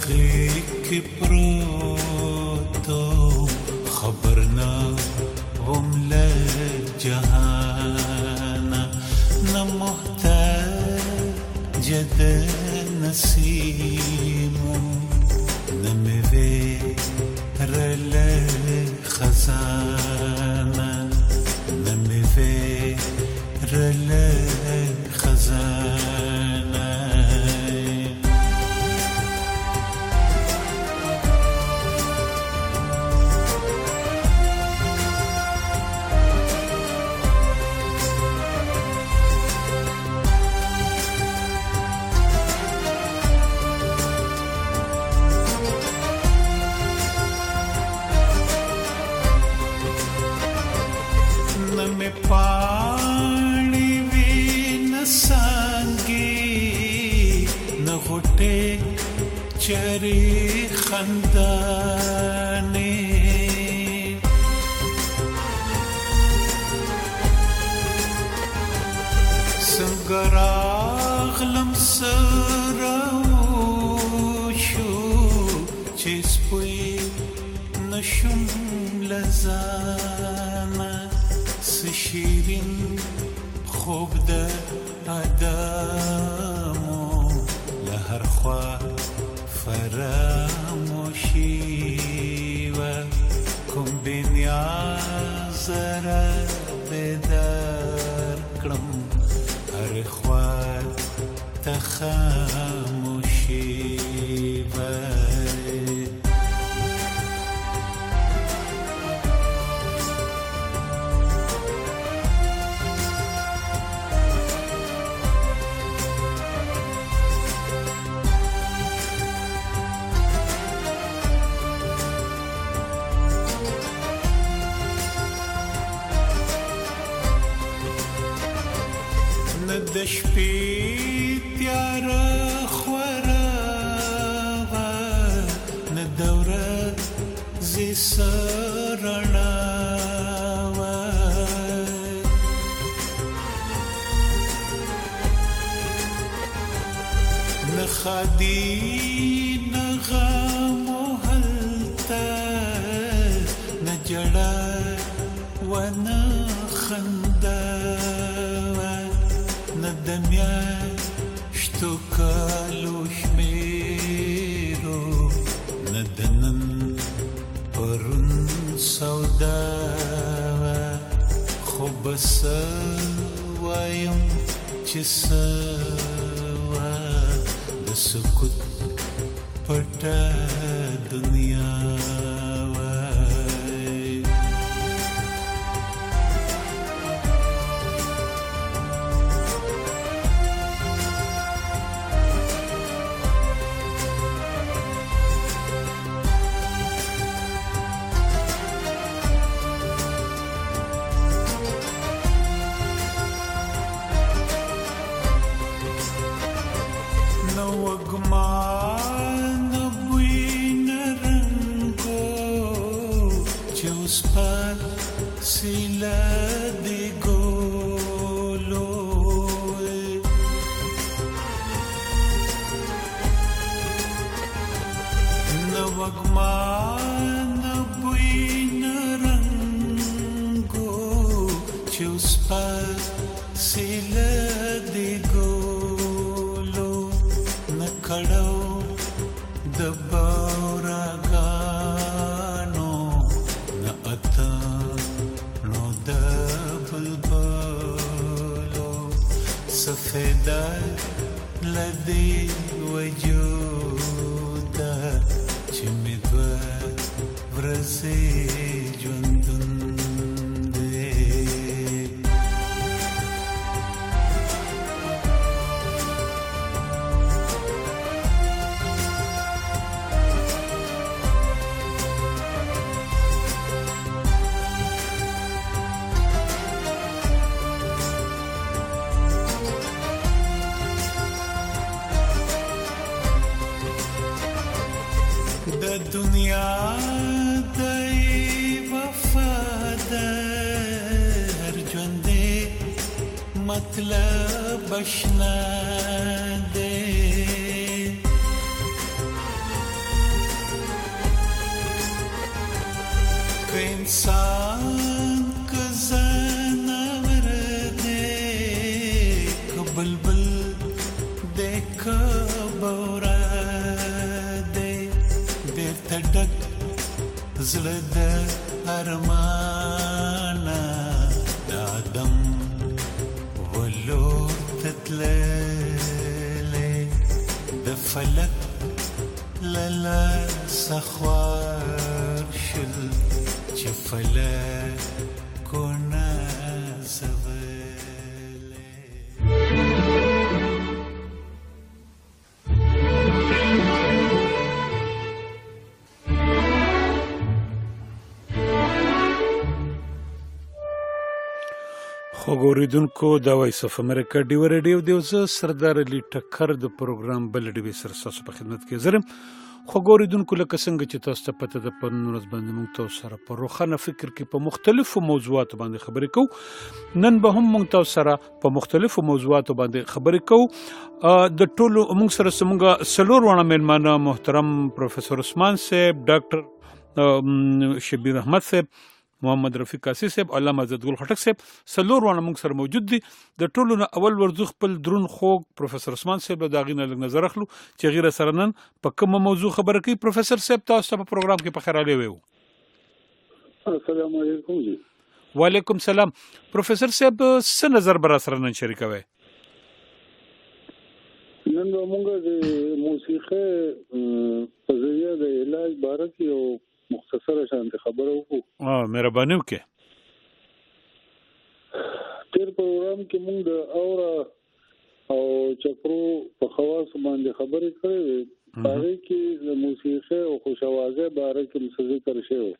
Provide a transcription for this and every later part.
غیږ پروتو خبر نه وم له جهانه نه محتاج د نسیمو نه مې ویرله خزانه نه مې ویرله خزانه पानी भी न सांगी न घुटे चरी खंदाने संगरागलम सरावशो चेस पुई नशुम लजाना شیرین خوب د آدمو لهر خوا فراموشی و کوم بنیاز را بیدار کړم هر خوا تخاموشی و د شپې تیاره خوره وه نه د ورځې څه رڼا وه نه ښادي نه غم و هلته نه ژړا و نه خندا د میاشتو کالو شمیرو نه د نن پرون سودا خو به څه وایم چې څه وه د سکوت پټه دنیا دنیا دای وفادار ژوندې مطلب اشنا دې خبره دی بیرته ډک زړه د ارمانه د آدم ولور تتللی د فلک للا سخوار شل چې فلکونه زولې. خوګوریدونکو دا وایس اف امریکا ډیو ریډیو دی زه سردار علی ټکر د پروګرام بل ډیوي سره تاسو په خدمت کې زرم. خوګوریدونکو لکه څنګه چې تاسو ته پته ده په نن ورځ باندې موږ تاسو سره په روښانه فکر کې په مختلفو موضوعاتو باندې خبرې کوو. نن به هم موږ تاسو سره په مختلفو موضوعاتو باندې خبرې کوو. د ټولو موږ سره زموږ څلور واړه مېلمانه محترم پروفیسور عثمان صاحب، ډاکټر شبیر احمد صاحب، محمد رفیق قاسی صاحب، علامه عزتګل خټک صاحب، څلور واړه موږ سره موجود دي. د ټولو نه اول ورځو خپل درون خوږ پروفیسور عثمان صاحب له داغې نه لږ نظر اخلو چې غیره سره نن په کومه موضوع خبره کوي. پروفیسور صاحب تاسو ته په پروګرام کې په خیر راغلی ویو. السلام علیکم. وعلیکم سلام. پروفیسور صاحب څه نظر به را سره نن شریکوئ؟ نن به موږ د موسیقۍ په ذریعه د علاج باره کې یو مختصره شانتې خبره وکړو. مهرباني وکړئ. تیر پروګرام کې موږ د اوره او چپرو په خواصو باندې خبرې کړې وې. هغې کې د موسیقۍ او خوشوازۍ باره کې څه ذکر شوی.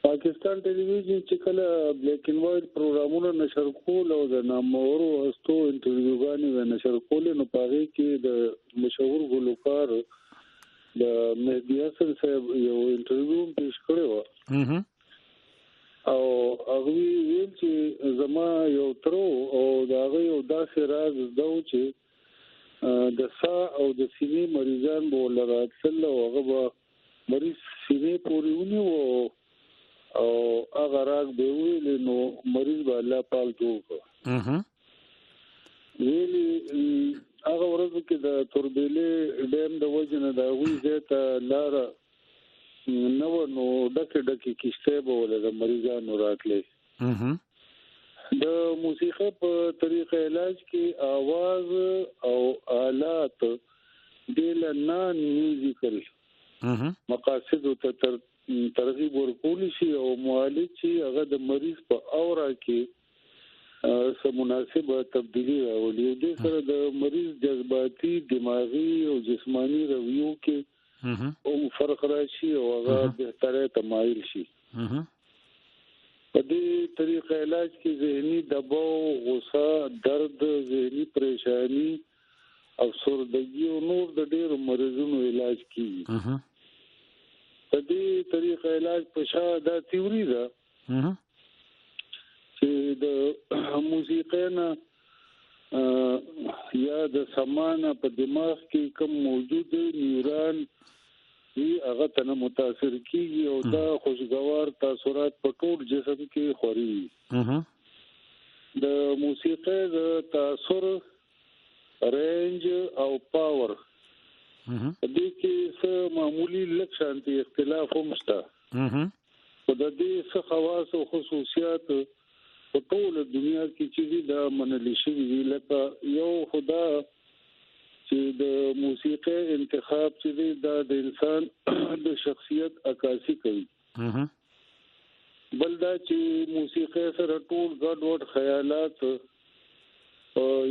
پاکستان ټلویزیون چې کله بلیک اینډ وایټ پروګرامونه نشر کول او د نامورو هستو انټرویوګانې نشر کولې، نو په هغې کې د مشهور ګلوکار د مهدي حسن صاحب یو انټرویو پیش کړی و او هغه ویل چې زما یو ترو او د هغه یو داسې راز زده و چې د سا او د سینې مریضان به ولراتل او هغه به مریض سینې پورې ونیو او هغه راز به ویل نو مریض به الله پاک جوړ کړ. ویلي هغه ورځو کې د توربېلې ډیم د وجې نه د هغوی ځای ته لاره نه وه، نو ډکې ډکې کښتۍ به ولې د مریضانو راتلې. د موسیقۍ په طریقه علاج کې آواز او آلات دې له نان میوزیکل مقاصدو ته ترغیب ورکولی شي او معالج چې هغه د مریض په اوره کې سره مناسبه تبدیلی راولي. دې سره د مریض جذباتي، دماغي او جسمانی رویو کې فرق راشي او هغه بهتره تمایل شي. په دې طریقه علاج کې ذهني دباو، غوسه، درد، ذهني پریشانی، افسردګي او نور د ډېرو مریضونو علاج کیږي. په دې طریقه علاج په شا دا تیوري ده چې د موسیقۍ نه یا د سمانه په دماغ کې کوم موجود نیورون وی هغه ته متاثر کیږي او دا خوشگوار تاثرات په ټول جسم کې خوري. د موسیقۍ د تاثر رینج او پاور دې کې څه معمولی لږ شانتي اختلاف هم شته. په دې څه خواص او خصوصیات په ټول دنیا کې چې دا منل شي دي، لکه یو خدا چې د موسیقۍ انتخاب چې دا د انسان د شخصیت عکاسي کوي. بل دا چې موسیقۍ سره ټول ګډ وډ خیالات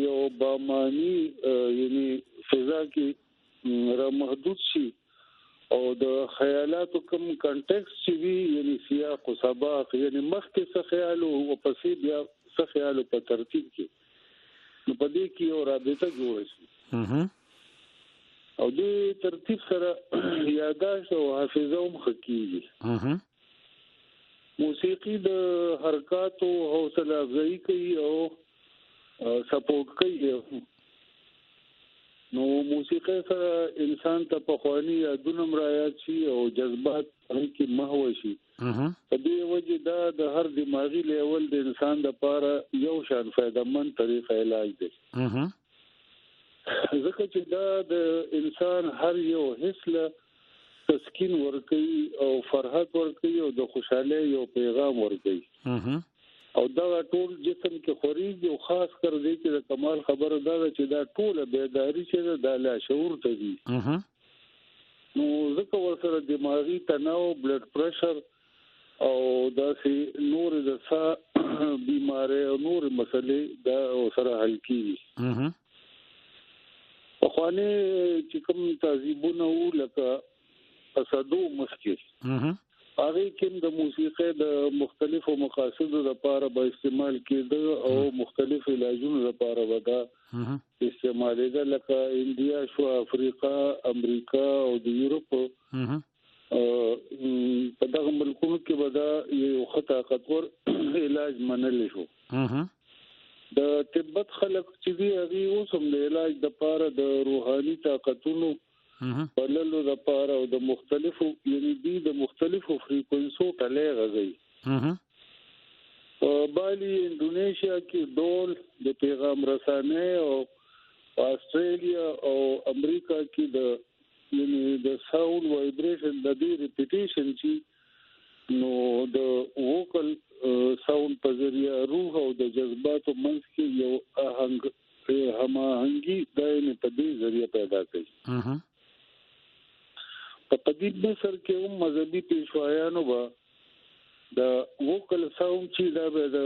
یو بامانی یعنی فضا کې را محدود شي او د خیالاتو کوم کنټکست چې وي یعنی سیاق او سباق یعنی مخکې څه خیال او پسې بیا څه خیال په ترتیب کې، نو په دې کې یو رابطه جوړه شي او دې ترتیب سره یاداشت او حافظه هم ښه کېږي. موسیقي د حرکاتو حوصله افزایي کوي او سپورټ کوي. نو موسیقۍ سره انسان ته پخوانی یادونه رايات شي او جذبات کې محو شي. په دې وجه دا د هر دماغي لیول د انسان لپاره یو شان فائدمن طریقه علاج دی. ځکه چې دا د انسان هر یو حس له تسکین ورکوي او فرحت ورکوي او د خوشحالۍ یو پیغام ورکوي او دا ټول جسم کې خوريږي او خاص کر دې چې د کمال خبره دا ده چې دا ټول بیداری چې د لا شعور ته دي نو ځکه ورسره دماغي تناو بلډ پريشر او داسې نور د سا بیماری او نور مسلې دا سره حل کیږي په خوانه چې کوم تعذيبونه و لکه اسدو مسکه هغه کوم د موسیقي د مختلفو مقاصدو لپاره به استعمال کېده او مختلف علاجونو لپاره ودا استعمالېده لکه انډیا شو افریقا امریکا او د یورپ په دغه ملکونو کې ودا یو خطا خطر علاج منل شو د تبت خلک چې دی هغه اوسم د علاج د لپاره د روحاني طاقتونو وللو د لپاره او د مختلفو یعنی د مختلفو فریکوئنسو ټلې غږی په بالي انډونیشیا کې ډول د پیغام رسانه او استرالیا او امریکا کې د یعنی د ساوند وایبریشن د دې ریپیټیشن چې نو د ووکل ساوند په ذریعہ روح او د جذباتو منځ کې یو آهنګ هماهنګي دایمه په دې ذریعہ پیدا کوي په پدید مصر کې هم مذهبي پیشوایانو با د ووکل ساوند چې دا به د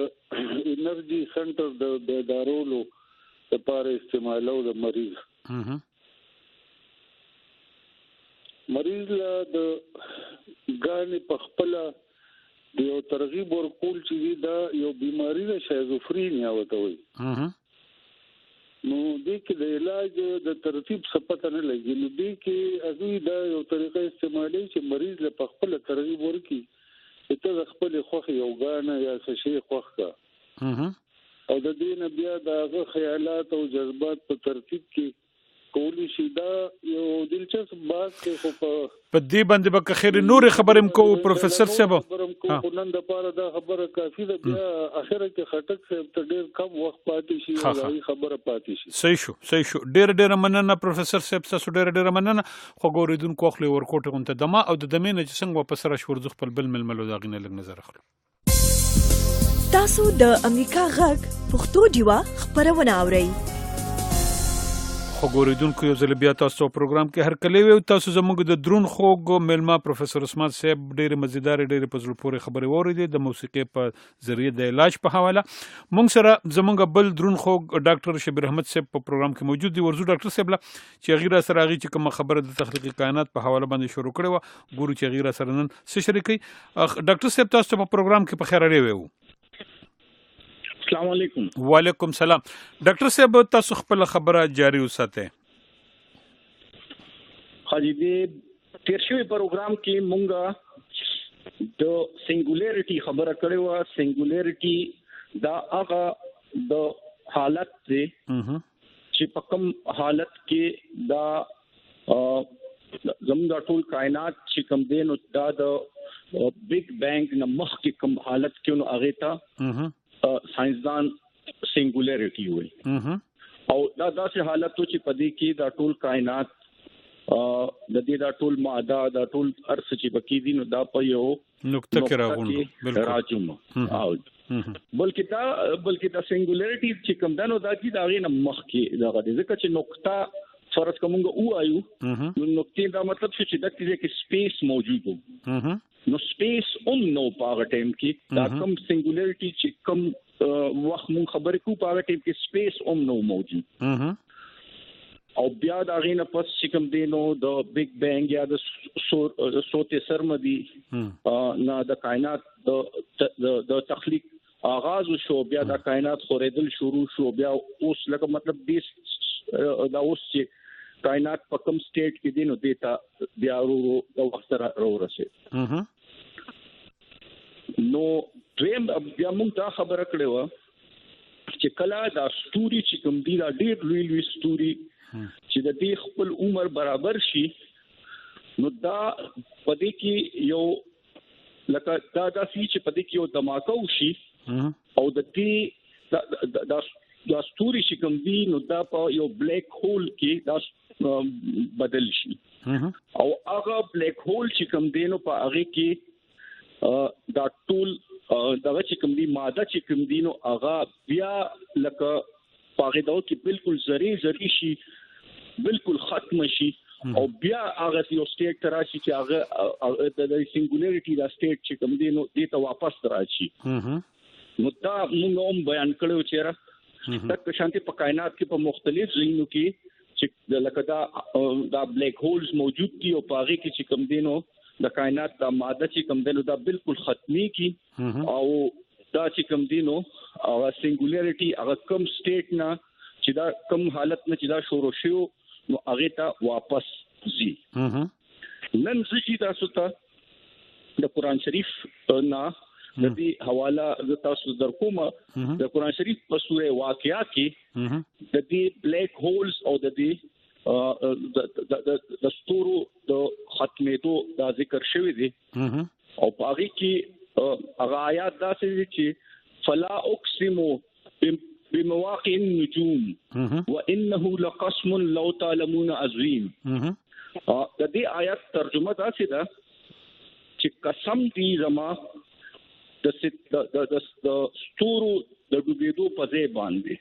انرژي سنټر د بیدارولو لپاره استعمالو د مریض لا د غانې په خپل د یو ترغیب ورکول چې دا یو بیماری ده شیزوفرینیا وته وي نو دې کې د علاج د ترتیب صفته نه لګي نو دې کې هغه دا یو طریقه استعمالي چې مریض له خپل ترغیب ورکي چې ته خپل خوخي یو غانه یا څه شي خوخ کا او د دې نه بیا د خیالات او جذبات په ترتیب کې کولی شي دا یو دلچسپ بات دی خو په دې باندې به خیر نور خبرم کو پروفیسور صاحب نن د پاره دا خبره کافی ده بیا اخره کې خټک صاحب ته ډیر کم وخت پاتې شي او خبره پاتې شي صحیح شو ډیر مننه پروفیسور صاحب تاسو ډیر مننه خو ګوریدونکو خپل ورکوټه غونته دما او د دمه نه چې څنګه واپس را شور ځ خپل بل ململو دا غینه لګ نظر اخلو تاسو د امریکا غږ پښتو ډیوا خبرونه اورئ خبرېدونکو یو ځل بیا تاسو پروګرام کې هر کله وي تاسو زموږ د درون خوګ ملما پروفیسور عثمان صاحب ډېر مزیدار ډېر په زړه پورې خبرې وریدي د موسیقي په ذریعہ د علاج په حواله مونږ سره زموږ بل درون خوګ ډاکټر شبیر احمد صاحب په پروګرام کې موجود دي ورزو ډاکټر صاحب چې غیر سره غي چې کوم خبره د تخلیقي کائنات په حواله باندې شروع کړو ګورو چې غیر سره نن څه شریکي ډاکټر صاحب تاسو په پروګرام کې په خیر اړې وو السلام علیکم وعلیکم سلام ډاکټر صاحب تاسو خپل خبره جاری وساته حاجی دې تیر شوی پروګرام کې مونږه د سنگولریټي خبره کړې و سنگولریټي دا هغه د حالت دی چې په کوم حالت کې دا زموږ ټول کائنات چې کوم دی نو دا د بیگ بینګ نه مخکې کوم حالت کې نو هغه ته ساينسدان سنگولریټي وي او دا داسې حالت چې په دې کې دا ټول کائنات د دې دا ټول ماده دا ټول ارث چې بکی دي نو دا په یو نقطه کې راغونډو بالکل راځم او بلکې دا سنگولریټي چې کوم دنو دا چې دا غي نه مخکې دا غږی ځکه چې نقطه فرض کومه او آیو نو نقطې دا مطلب چې د کې سپیس موجود وو نو سپیس نو په ټیم کې دا کوم سنگولریټي چې کوم وخت مون خبرې کو په ټیم کې سپیس نو موجود او بیا دا غینه پس چې کوم دینو د بیگ بینګ یا د سوت سرمدي نه د کائنات د تخلیق آغاز شو بیا د کائنات خورېدل شروع شو بیا اوس لکه مطلب دا اوس چې کائنات په کوم سټیټ کې دي نو دیتا بیا د وخت سره ورسې نو دویم بیا موږ دا خبره کړې و چې کله دا ستوري چې کوم دي دا ډېر لوی ستوري چې د دې خپل عمر برابر شي نو دا پدې کې یو لکه دا چې پدې کې یو دماکه وشي او د دې دا دا ستوري چې کوم دي نو دا په یو بلیک هول کې دا بدل شي او هغه بلیک هول چې کوم دی نو په هغه کې دا ټول دا چې کوم دي ماده چې کوم دي نو هغه بیا لکه پاغه دا کې بالکل زری شي بالکل ختم شي او بیا هغه یو سټیټ تراشي چې هغه د سنگولریټي دا سټیټ چې کوم دی نو دې ته واپس راشي نو دا موږ هم بیان کړو چې تک شانتي په کائنات کې په مختلف ځایونو کې چې لکه دا بلیک هولز موجود دي او پاغه کې چې کوم دینو د کائنات د ماده چې کوم دینو دا بالکل ختمي کی او دا چې کوم دینو او سنگولریټي هغه کم سټیټ نه چې دا کم حالت نه چې دا شروع شو نو هغه ته واپس ځي نن ځکه تاسو ته د قران شریف نه د دې حواله د تاسو درکوم د قران شریف په سوره واقعیا کې د دې بلیک هولز او د دې د ستورو د ختمېدو دا ذکر شوی دی او په هغه کې هغه آیات داسې چې فلا اقسم بمواقع النجوم وانه لقسم لو تعلمون عظیم د دې آیات ترجمه داسې ده چې قسم دی زما د ستورو د ډوبېدو په ځای باندې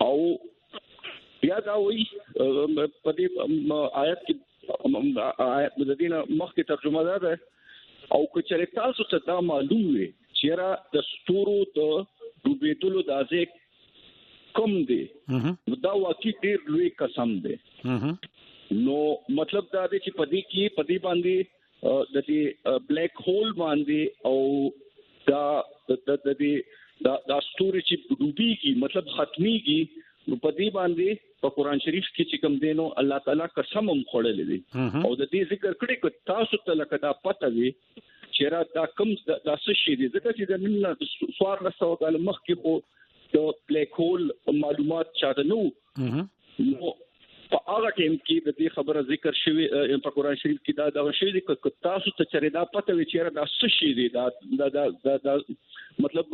او بیا دا وایي په دې آیت کې آیت د دې مخکې ترجمه ده او که چېرې تاسو ته دا معلوم وي چې را د ستورو د ډوبېدلو د ځای کم دی نو دا واقعي ډېر لوی قسم دی نو مطلب دا دی چې په دې باندې د دې بلیک هول باندې او دا ستوري چې ډوبېږي مطلب ختميږي نو په دې باندې په قران شریف کې چې کوم دینو الله تعالی قسم هم خوړلې دي او د دې ذکر کړي چې تاسو ته لکه دا پته وي چې را دا کم دا څه شي دي ځکه چې د نن سوار له سو کال مخکې خو د بلیک هول معلومات چاته نو په هغه ټیم کې د دې خبره ذکر شوی په قران شریف کې دا شی دي چې تاسو ته چره دا پته وي چې دا څه شي دي دا مطلب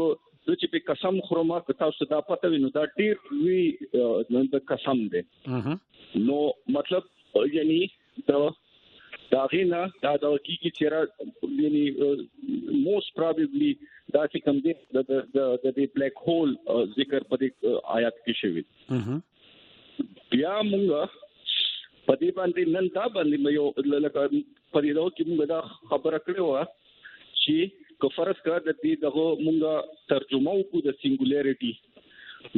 چې په قسم خورما که تاسو دا پته وي نو دا ډیر وی د قسم دی نو مطلب یعنی دا غینا دا کې چې یعنی موست پروبابلی دا چې کوم دی د بلیک هول ذکر په دې آیات کې شوی بیا موږ په دې باندې نن دا باندې یو لکه په دې ډول کې موږ دا خبره کړې و چې که فرض کړه د دې دغه موږ ترجمه وکړو د سنگولریټي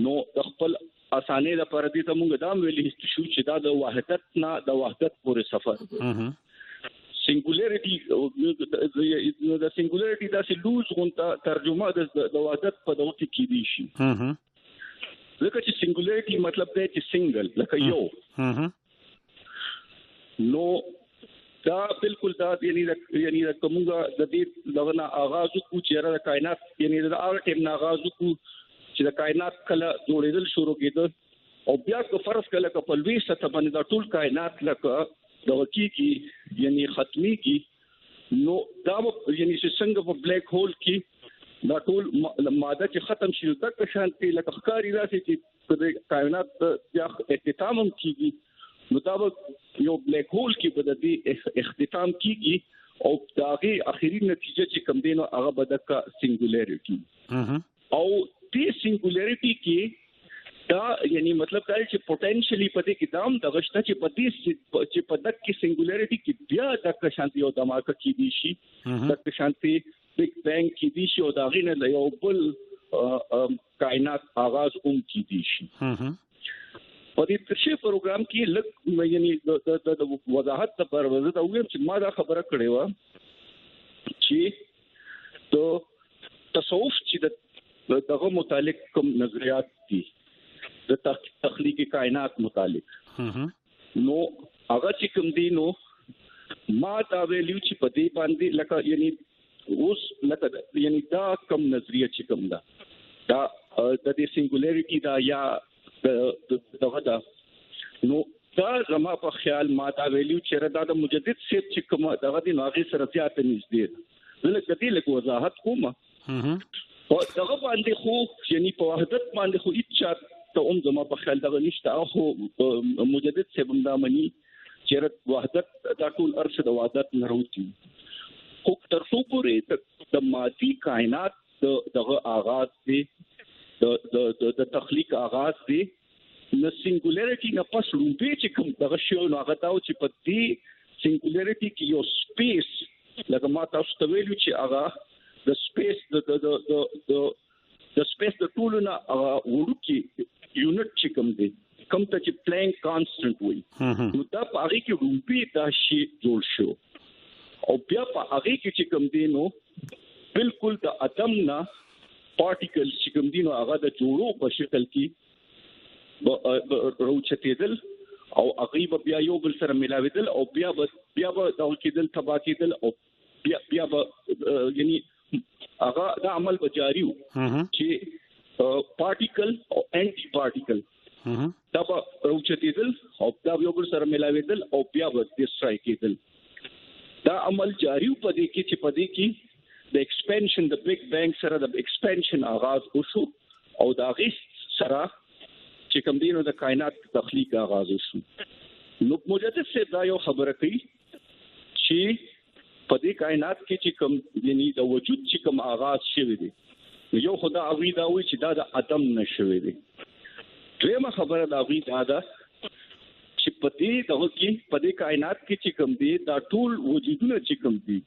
نو د خپل اسانه لپاره دې ته موږ دا ویلې شو چې دا د وحدت نه د وحدت پورې سفر سنگولریټي د سنگولریټي دا چې لوز غونته ترجمه د وحدت په دغه کې دي شي ځکه چې سنگولریټي مطلب دی چې سنگل لکه یو نو دا بالکل دا یعنی کومه د دې دغه آغاز کو چې د کائنات یعنی د هغه ټیم آغاز کو چې د کائنات کله جوړېدل شروع کېدل او بیا که فرض کله په لوی سطح باندې د ټول کائنات لکه د وکیږي یعنی ختمي کی نو دا یعنی څنګه په بلیک هول کې دا ټول ماده چې ختم شي د شانتي لکه ښکاری راسي چې د کائنات یا اختتام هم کیږي نو دا یو بلیک هول کې په دې اختتام کیږي او داغه اخیری نتیجه چې کوم دینو هغه بدکا سنگولریټي او دې سنگولریټي کې دا یعنی مطلب دا چې پوتنشلی پدې کې دام د غشته چې پدې چې پدک کې سنگولریټي کې بیا د شانتي او دماغه کې دي شي د شانتي بگ بینګ کې دي شي او داغه نه یو بل کائنات آغاز کې دي شي په دې ترشي پروګرام کې لږ یعنی د وضاحت لپاره وزه دا ویم چې ما دا خبره کړې و چې د تصوف چې دغه متعلق کوم نظریات دي د تخلیقي کائنات متعلق نو هغه چې کوم دي نو ما دا ویلو چې په دې باندې لکه یعنی اوس لکه یعنی دا کوم نظریه چې کوم دا د دې سنگولریټي دا یا دغه دا نو دا زما په خیال ما دا ویلو چې دا د مجدد سیب چې کوم دغه د ناغي سره زیات نږدې زه د دې له وضاحت کوم په دغه باندې خو یعنی په وحدت باندې خو هیڅ ته زما په خیال دغه نشته خو مجدد سیبم دا مني چې وحدت دا ټول ارشد د وحدت نه راوتی خو تر څو پورې د مادي کائنات دغه آغاز دی د تخلیق آغاز دی نو سینګولریټي نه پس روپې چې کوم دغه شی نو هغه دا چې په دې سینګولریټي کې یو سپیس لکه ما تاسو ته ویلو چې هغه د سپیس د سپیس د ټول نه وړوکی یونټ چې کوم دی کوم ته چې پلانک کانستنټ وي نو دا په هغه کې روپې دا شی جوړ شو او بیا په هغه کې چې کوم دی نو بالکل د اتم نه پارټیکل چې کوم دی نو هغه د جوړو په شکل کې روچتېدل او هغه بیا یو بل سره ملاویدل او بیا به دا کېدل تبا کېدل او بیا یعنی هغه دا عمل به جاری وو چې پارټیکل او انټي پارټیکل دا به روچتېدل او دا یو بل سره ملاویدل او بیا به ډسټرای کېدل دا عمل جاری وو په دې کې چې په دې کې د ایکسپانشن د بیگ بینګ سره د ایکسپانشن آغاز وشو او دا غي سره چې کوم دینو د کائنات تخلیق آغاز وشو نو مجدد سے دا یو خبره کوي چې په دې کائنات کې چې کوم یعنی د وجود چې کوم آغاز شوی دی یو خدا اوی دا وی چې دا د اتم نشوي دی دویمه خبره دا وی دا چې په دې دغه کې په دې کائنات کې چې کوم دی دا ټول وجودونه چې کوم دی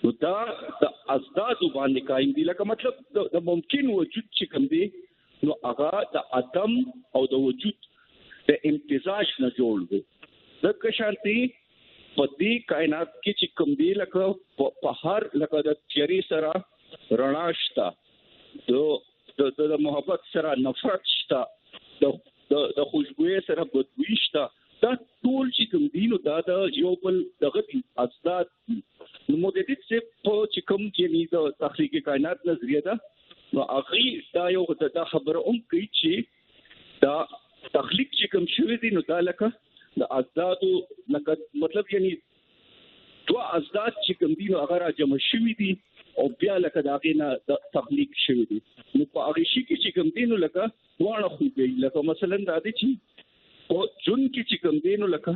نو دا د ازداد باندې قائم دي لکه مطلب د ممکن وجود چې کوم دی نو هغه د اتم او د وجود د امتزاج نه جوړ دی د شانتي په دې کائنات کې چې کوم دی لکه په هر لکه د تیری سره رڼا شته د محبت سره نفرت شته د خوشبوئی سره بدبوئی شته دا ټول چې کوم دی نو دا د یو بل دغه ازداد نو مجدد سے په چې کوم کې د تخلیق کائنات نظریه ده نو هغه دا یو د خبره کوي چې دا تخلیق چې کوم شوی دی نو دا لکه د ازداد لکه مطلب یعنی دوه ازداد چې کوم دی نو هغه را جمع شوی دي او بیا لکه دا غینه د تخلیق شوی دي نو په هغه شي کې چې کوم دی نو لکه دواړه خو دی لکه مثلا دا دي چې او جون کې چې کوم دی نو لکه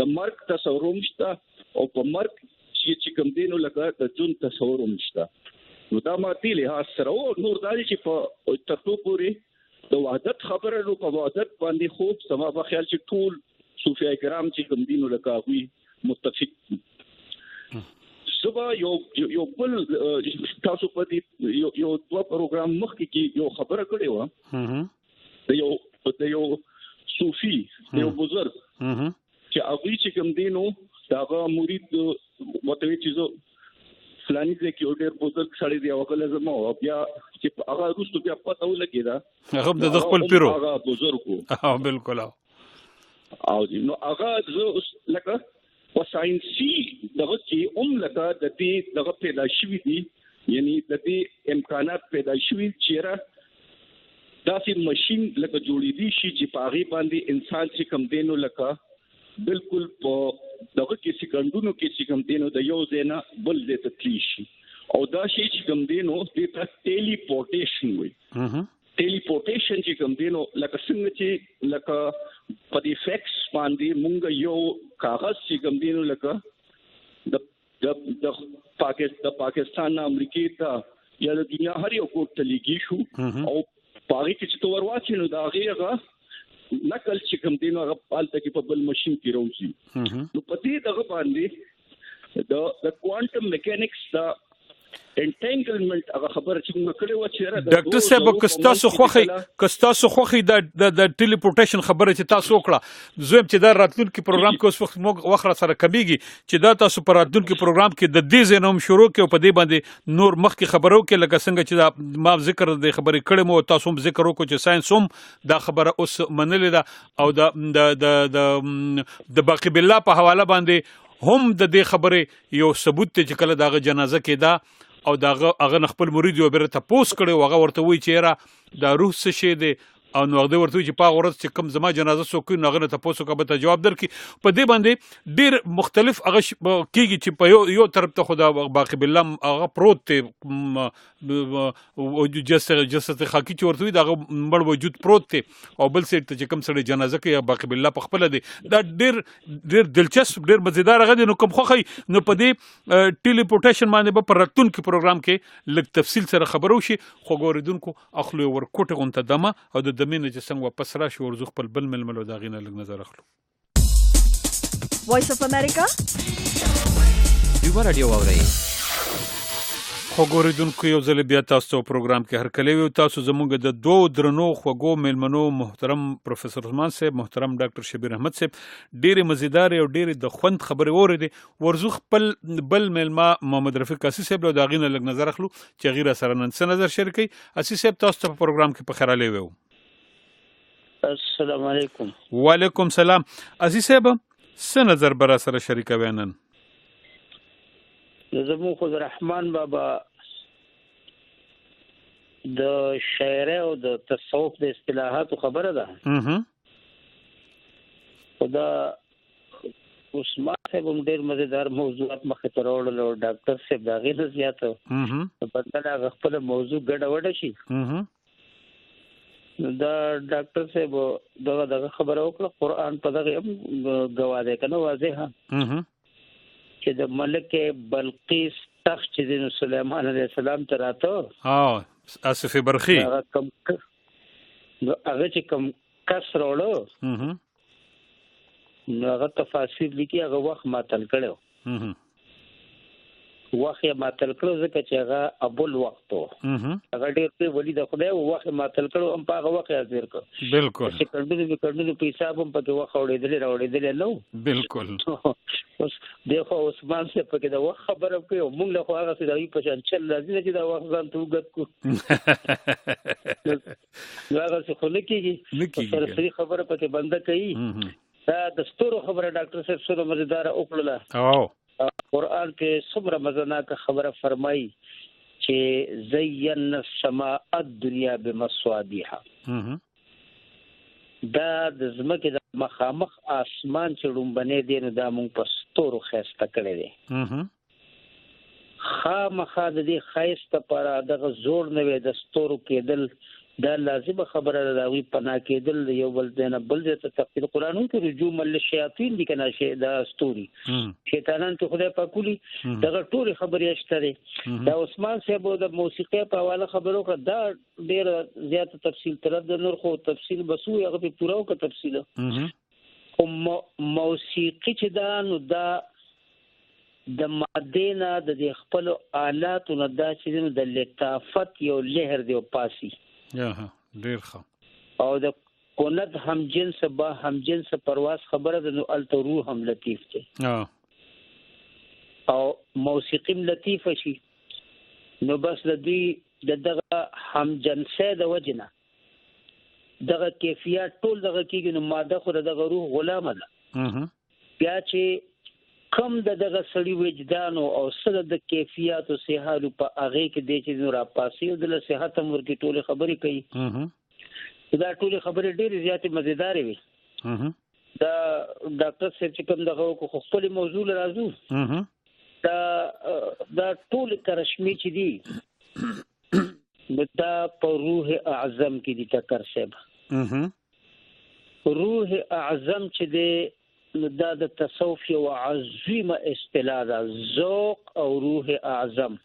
د مرګ تصور مشته او په مرګ چې کوم دی نو لکه د جون تصور مشته نو دا ماتي له سره او نور دالي چې په تاسو پورې د وحدت خبره نو په وحدت باندې خوب سما په خیال چې ټول صوفیای کرام چې کوم دی نو لکه وی متفق دي صبح یو بل تاسو په دې یو دوه پروګرام مخکې کې یو خبره کړې و د یو صوفي یو بزرګ چې هغه چې کوم دی نو داغه مرید وته چیزو فلانی ځکه یو ډېر بزرګ سړی دی او کله زما او بیا چې هغه روستو بیا پته ولګیدا هغه د خپل پیرو هغه بزرګ او بالکل او نو هغه لکه په ساينسي دغه چې لکه د دې دغه پیدا شوی دی یعنی د دې امکانات پیدا شوی چیرې دا سي ماشين لکه جوړې دي شي چې پاغي باندې انسان چې کم دینو لکه بالکل په دغه کې سکندونو کې چې کم دینو د یو ځنا بل ځای ته تلی شي او دا شي چې کم دینو د ټیلیپورټیشن وي ټیلیپورټیشن چې کم دینو لکه څنګه چې لکه په دې فیکس باندې مونږ یو کاغذ چې کم دینو لکه د پاکستان امریکای ته یا د دنیا هر یو کوټ ته لګی شو او پاره کې چې تور واچي نو دا غیغه نقل چې کوم دینو هغه پالته کې په بل ماشين کې راوځي نو په دې دغه باندې د کوانټم میکانکس دا انټنګلمنت هغه خبره چې موږ کړې و چې ډاکټر صاحب کستاسو خوخي د ټیلیپورټیشن خبره چې تاسو وکړه زویم چې دا راتلونکي پروګرام کې اوس وخت موږ وخت سره کمیږي چې دا تاسو پر راتلونکي پروګرام کې د دې زینوم شروع کې په دې باندې نور مخکې خبرو کې لکه څنګه چې دا ما ذکر د خبرې کړې مو تاسو هم ذکر وکړو چې ساينس هم دا خبره اوس منلې ده او د باقی بالله په حواله باندې هم د دې خبرې یو ثبوت ته چې کله داغه جنازه کې دا او داغه خپل مرید یو بیرته پوس کړي وغه ورته وی چې را دا روح څه شي دی او نو هغه ورته چې په ورځ چې کم زما جنازه سو کوي نغنه تاسو کا به جواب درکې په دې باندې ډیر مختلف هغه کیږي چې په یو طرف ته خدا باقی بالله هغه پروت ته او جسد خاکی چې ورته دا مړ وجود پروت ته او بل سیټ ته چې کم سړی جنازه کوي باقی بالله په خپل دی دا ډیر دلچسپ ډیر مزیدار غدي نو کوم خوخی نو په دې ټیلیپورټیشن باندې په راتلون کې پروګرام کې لږ تفصیل سره خبرو شي خو ګوریدونکو اخلو ور کوټه غونته دمه او د دمینه چې څنګه واپس راشي ورزو خپل بل ململو دا غینه لږ نظر اخلو وایس اف امریکا یو رادیو واوري خو ګوریدونکو یو ځل بیا تاسو ته پروګرام کې هر کله وي تاسو زموږ د دوه درنو خوګو ملمنو محترم پروفیسور عثمان صاحب محترم ډاکټر شبیر احمد صاحب ډېر مزیدار او ډېر د خوند خبرې اورېدې ورزو خپل بل ملما محمد رفیق قاسی صاحب له دا غینه لږ نظر اخلو چې غیر سره نن څه نظر شریکي اسی صاحب تاسو ته پروګرام کې په خیراله وو السلام علیکم وعلیکم سلام اسی صاحب څه نظر برا سره شریکوي نن زمو خود رحمان بابا د شعر او د تصوف د اصطلاحات خبره ده خدا عثمان صاحب هم ډېر مزیدار موضوعات مخې ته راوړل او ډاکټر صاحب دا غي زیات په بدل خپل موضوع ګډ وډ شي دا ډاکټر صاحب دغه خبره وکړه قرآن په دغه گواهه کنه واضح چې د ملک بلقیس تخت چې سليمان عليه السلام ته راته اسف برخي هغه چې کوم کس راوړو نو هغه تفاسیر لیکي هغه وخت ماتل کړو وخت ماتل کړو ځکه چې هغه ابل وخت هغه ډېر په ولي د خدای وخت ماتل کړو هم په هغه وخت حاضر کړ بالکل چې کړنو په حساب هم په وخت راوړېدل نو بالکل اوس دغه عثمان څخه په کې دا وخت خبره کوي او موږ له هغه څه دی په شان چل راځي چې دا وخت ځان ته وګت کو هغه څه خو لکېږي سره خبره په کې بنده کوي دا د ستورو خبره ډاکټر صاحب سره مزیدار وکړه قرآن کې څومره مزناکه خبره فرمایي چې زینا السماء الدنيا بمصابيح دا د زمکه د مخامخ اسمان چې ډومبنه دي نو دا مونږ په ستورو خسته کړی دي خامخا د دې خیسته پر دغه زور نه وي د ستورو کېدل دا لازم خبره ده وی پنا کېدل یو بل دینه بل ته تفسیر قرآن کې رجوم الشیاطین دي کنه شی دا ستوري شیطانان ته خدای پاکولي دغه ټول خبرې اشته دا عثمان صاحب د موسیقي په حواله خبرو کا دا ډیر زیات تفصیل تر د نور خو تفصیل بسو هغه په پوراو کا تفصیل او موسیقي چې دا نو دا د مادینا د خپل آلاتو نه دا چې د لطافت یو لهر دی او پاسي ډیر ښه او د کونت هم جنس پرواز خبره د نو ال روح هم لطیف دی او موسیقي لطیف شي نو بس د دوی دغه هم جنسه د وجنه دغه کیفیت ټول دغه کېږي نو ماده خو دغه روح غلامه ده بیا چې کم دغه سړی وجدان او سره د کیفیت او صحت په هغه کې د چې نور پاسي او د صحت امر کې ټول خبرې کوي دا ټول خبرې ډېر زیات مزیدار وي دا ډاکټر صاحب چې کوم دغه خپل موضوع راځو دا ټول کرشمي چې دي دا په روح اعظم کې دي تکر صاحب روح اعظم چې دی دا د تصوف یو عظیمه اصطلاح ده ذوق او روح اعظم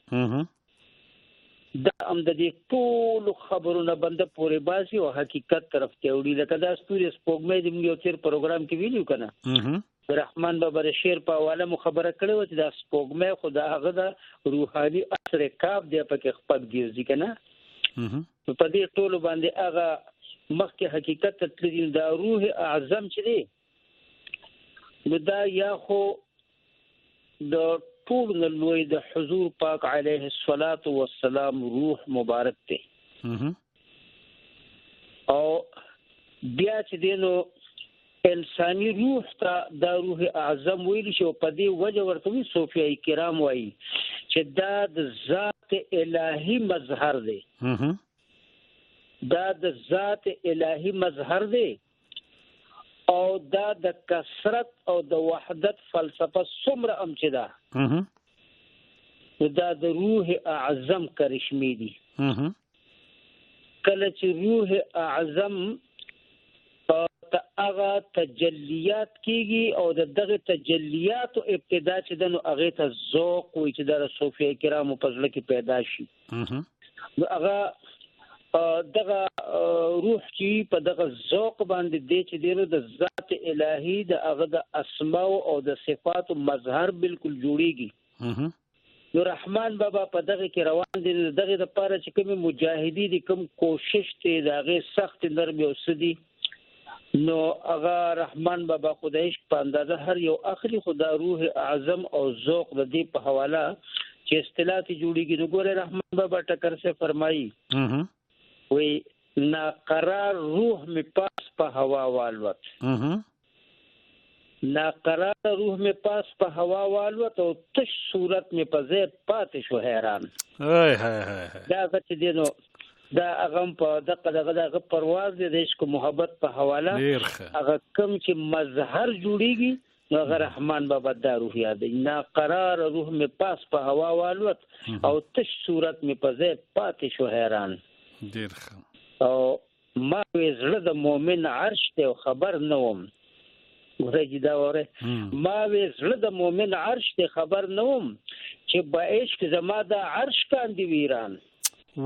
دا هم د دې ټول خبرونه بنده پورې باسي او حقیقت طرف ته وړي لکه دا ستوري سپوږمۍ د یو تیر پروګرام کې ویلو کنه رحمان بابا شعر په حواله مو خبره کړې و چې دا سپوږمۍ خدا هغه د روحاني اثر کاپ دی په کې خپل ګرځي کنه په دې ټول باندې هغه مخکې حقیقت تطلیق دا روح اعظم چې دی دا یا خو د ټول لوی د حضور پاک علیه الصلاۃ والسلام روح مبارک دی او بیا چې دینو انساني روح ته دا روح اعظم ویل شي په دې وجه ورته صوفیای کرام وایي چې دا د ذات الهی مظهر دی دا د ذات الهي مظهر دی او دا د کثرت او د وحدت فلسفه څومره چې ده دا د روح اعظم کرشمي دي. کله چې روح اعظم هغه تجلیات کیږي او دغه تجلیات او ابتدا چې د نو هغه ته ذوق وي چې د صوفیا کرامو په ځل کې پیدا شي. هغه دغه روح چې په دغه ذوق باندې دی چې د ذات الهي د هغه د اسماء او د صفات مظهر بالکل جوړیږي. نو رحمان بابا په دغه کې روان دي. دغه د پاره چې کوم مجاهدی دي کوم کوشش ته دغه سخت نرمي او سدي نو هغه رحمان بابا خدایش په اندازه هر یو اخري خدا روح اعظم او ذوق د دې په حواله چې اصطلاحات جوړیږي. نو ګوره رحمان بابا ټکر سے فرمایي وی ناقرار روح می پاس په هوا والوت. ناقرار روح می پاس په هوا والوت او تش صورت می په ځای پاتې شو حیران. دا چې دینو دا هغه په دغه پرواز د عشق محبت په حواله هغه کوم چې مظهر جوړیږي هغه رحمان بابا دا روح یاد دی. ناقرار روح می پاس په هوا والوت او تش صورت می په ځای پاتې شو حیران. ډیر ښه. او ما زړه د مؤمن عرش ته خبر نه وم. ورګی دا وره ما زړه د مؤمن عرش ته خبر نه وم چې په عشق زما د عرش کاندي ویران.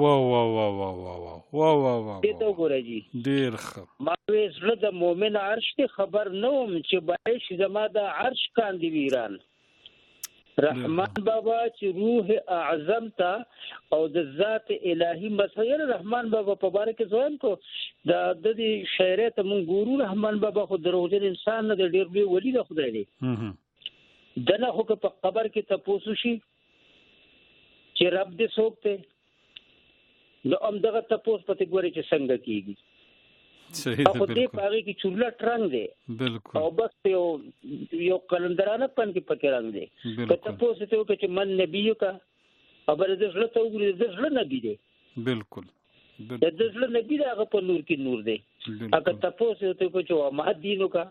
وا وا وا وا وا وا وا وا دې ته ورګی ډیر ښه. ما زړه د مؤمن عرش ته خبر نه وم چې په عشق زما د عرش کاندي ویران. رحمان بابا چې روح اعظم تا او د ذات الهي مسیر رحمان بابا په باره کې ځوان کو د دې شاعر ته مونږ ګورو. رحمان بابا خو دروغجن انسان نه دی، ډیر لوی ولی د خدای دی. دنه خو په قبر کې تاسو شي چې رب دې څوک ته نو امدغه تاسو پته ګوري چې څنګه کیږي. صحیح ده بالکل. پاره کې چورلا رنگ دی بالکل او بس یو کلندرانه پن کې پکې رنگ دی. کته پوسه ته چې من نبیو کا خبر دې زړه ته وګوري دې زړه نبی دی. بالکل دې زړه نبی دا هغه په نور کې نور دی. اګه تاسو ته په چې ما دینو کا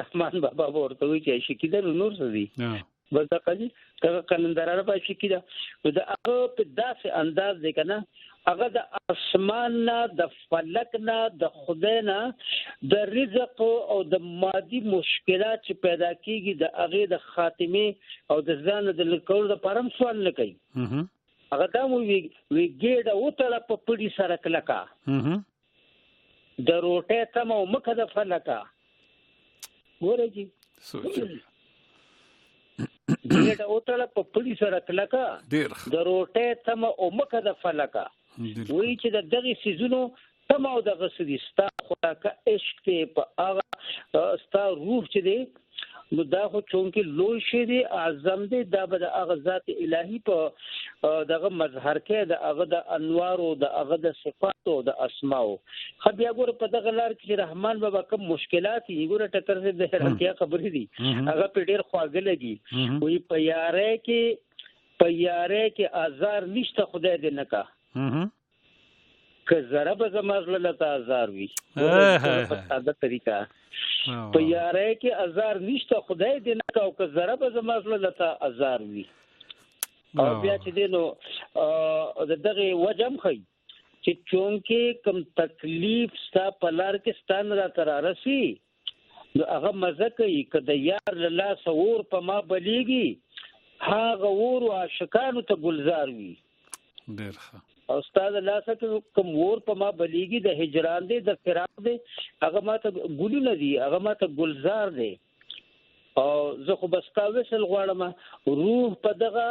رحمان بابا ورته وی چې شي کېدل نور څه دی بس دا کله کلندرانه په شي کېده دا هغه په داسې انداز دی کنه هغه د اسمان نه د فلک نه د خدای نه د رزق او د مادي مشکلات چې پیدا کیږي د هغه د خاتمه او د ځان د لکول د پرم سوال نه کوي. هغه دا وی ګډه وټه په پړي سره کلکا د روټه تم او مخه د فلکا ورږي سوچ ګډه وټه په پړي سره کلکا د روټه تم او مخه د فلکا وی چې د دغه سيزونو تم او دغه سديستا خوراکه عشق ته په هغه ستا روح چې دی نو دا خو چونکه لوی شي دی اعظم دی دا به د هغه ذات الهي په دغه مظهر کې د هغه د انوار او د هغه د صفات او د اسماء خو بیا ګوره په دغه لار کې رحمان بابا کوم مشکلات یې ګوره ټکر سے د حیرانتیا خبرې دي هغه په ډیر خواږه لګي وی په یاره کې آزار نشته خدای دې نه کا که ضرب زمازله لتا آزار وی په ساده طریقه په یاره کې آزار نشته خدای دې نه کا او که ضرب زمازله لتا آزار وی. او بیا چې دینو دغه وجم خي چې چونکه کم تکلیف ستا پلار کې ستان را ترارسي نو هغه مزه کوي کده یار له سور په ما بلیږي هغه ور عاشقانو ته گلزار وی. ډیر ښه. او استاد الله سره کوم ور په ما بلیږي د هجران دی د فراق دی هغه ماته ګلو نه دی هغه ماته گلزار دی. او زه خو بس تا وسل غواړم روح په دغه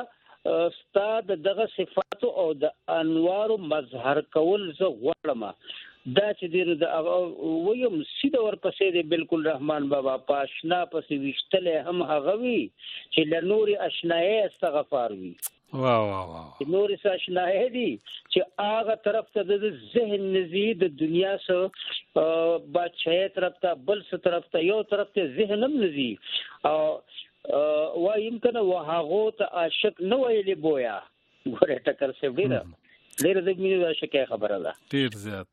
استاد دغه صفات او د انوار مظهر کول زه غواړم دا چې دې د ویم سیده ورپسې دی بالکل رحمان بابا پاشنا پسې وشتله هم هغه وی چې له نور آشنای استغفار وی. واو واو واو نور آشنای دی چې هغه طرف ته د ذهن نزيد د دنیا سره بادشاہي طرف ته بل څه طرف ته یو طرف ته ذهنم نزي او وایم کنه وهغه ته عاشق نه ویلې بویا ګوره ټکر څه ډیره ډېر د مینې دا شکه خبره ده ډېر زیات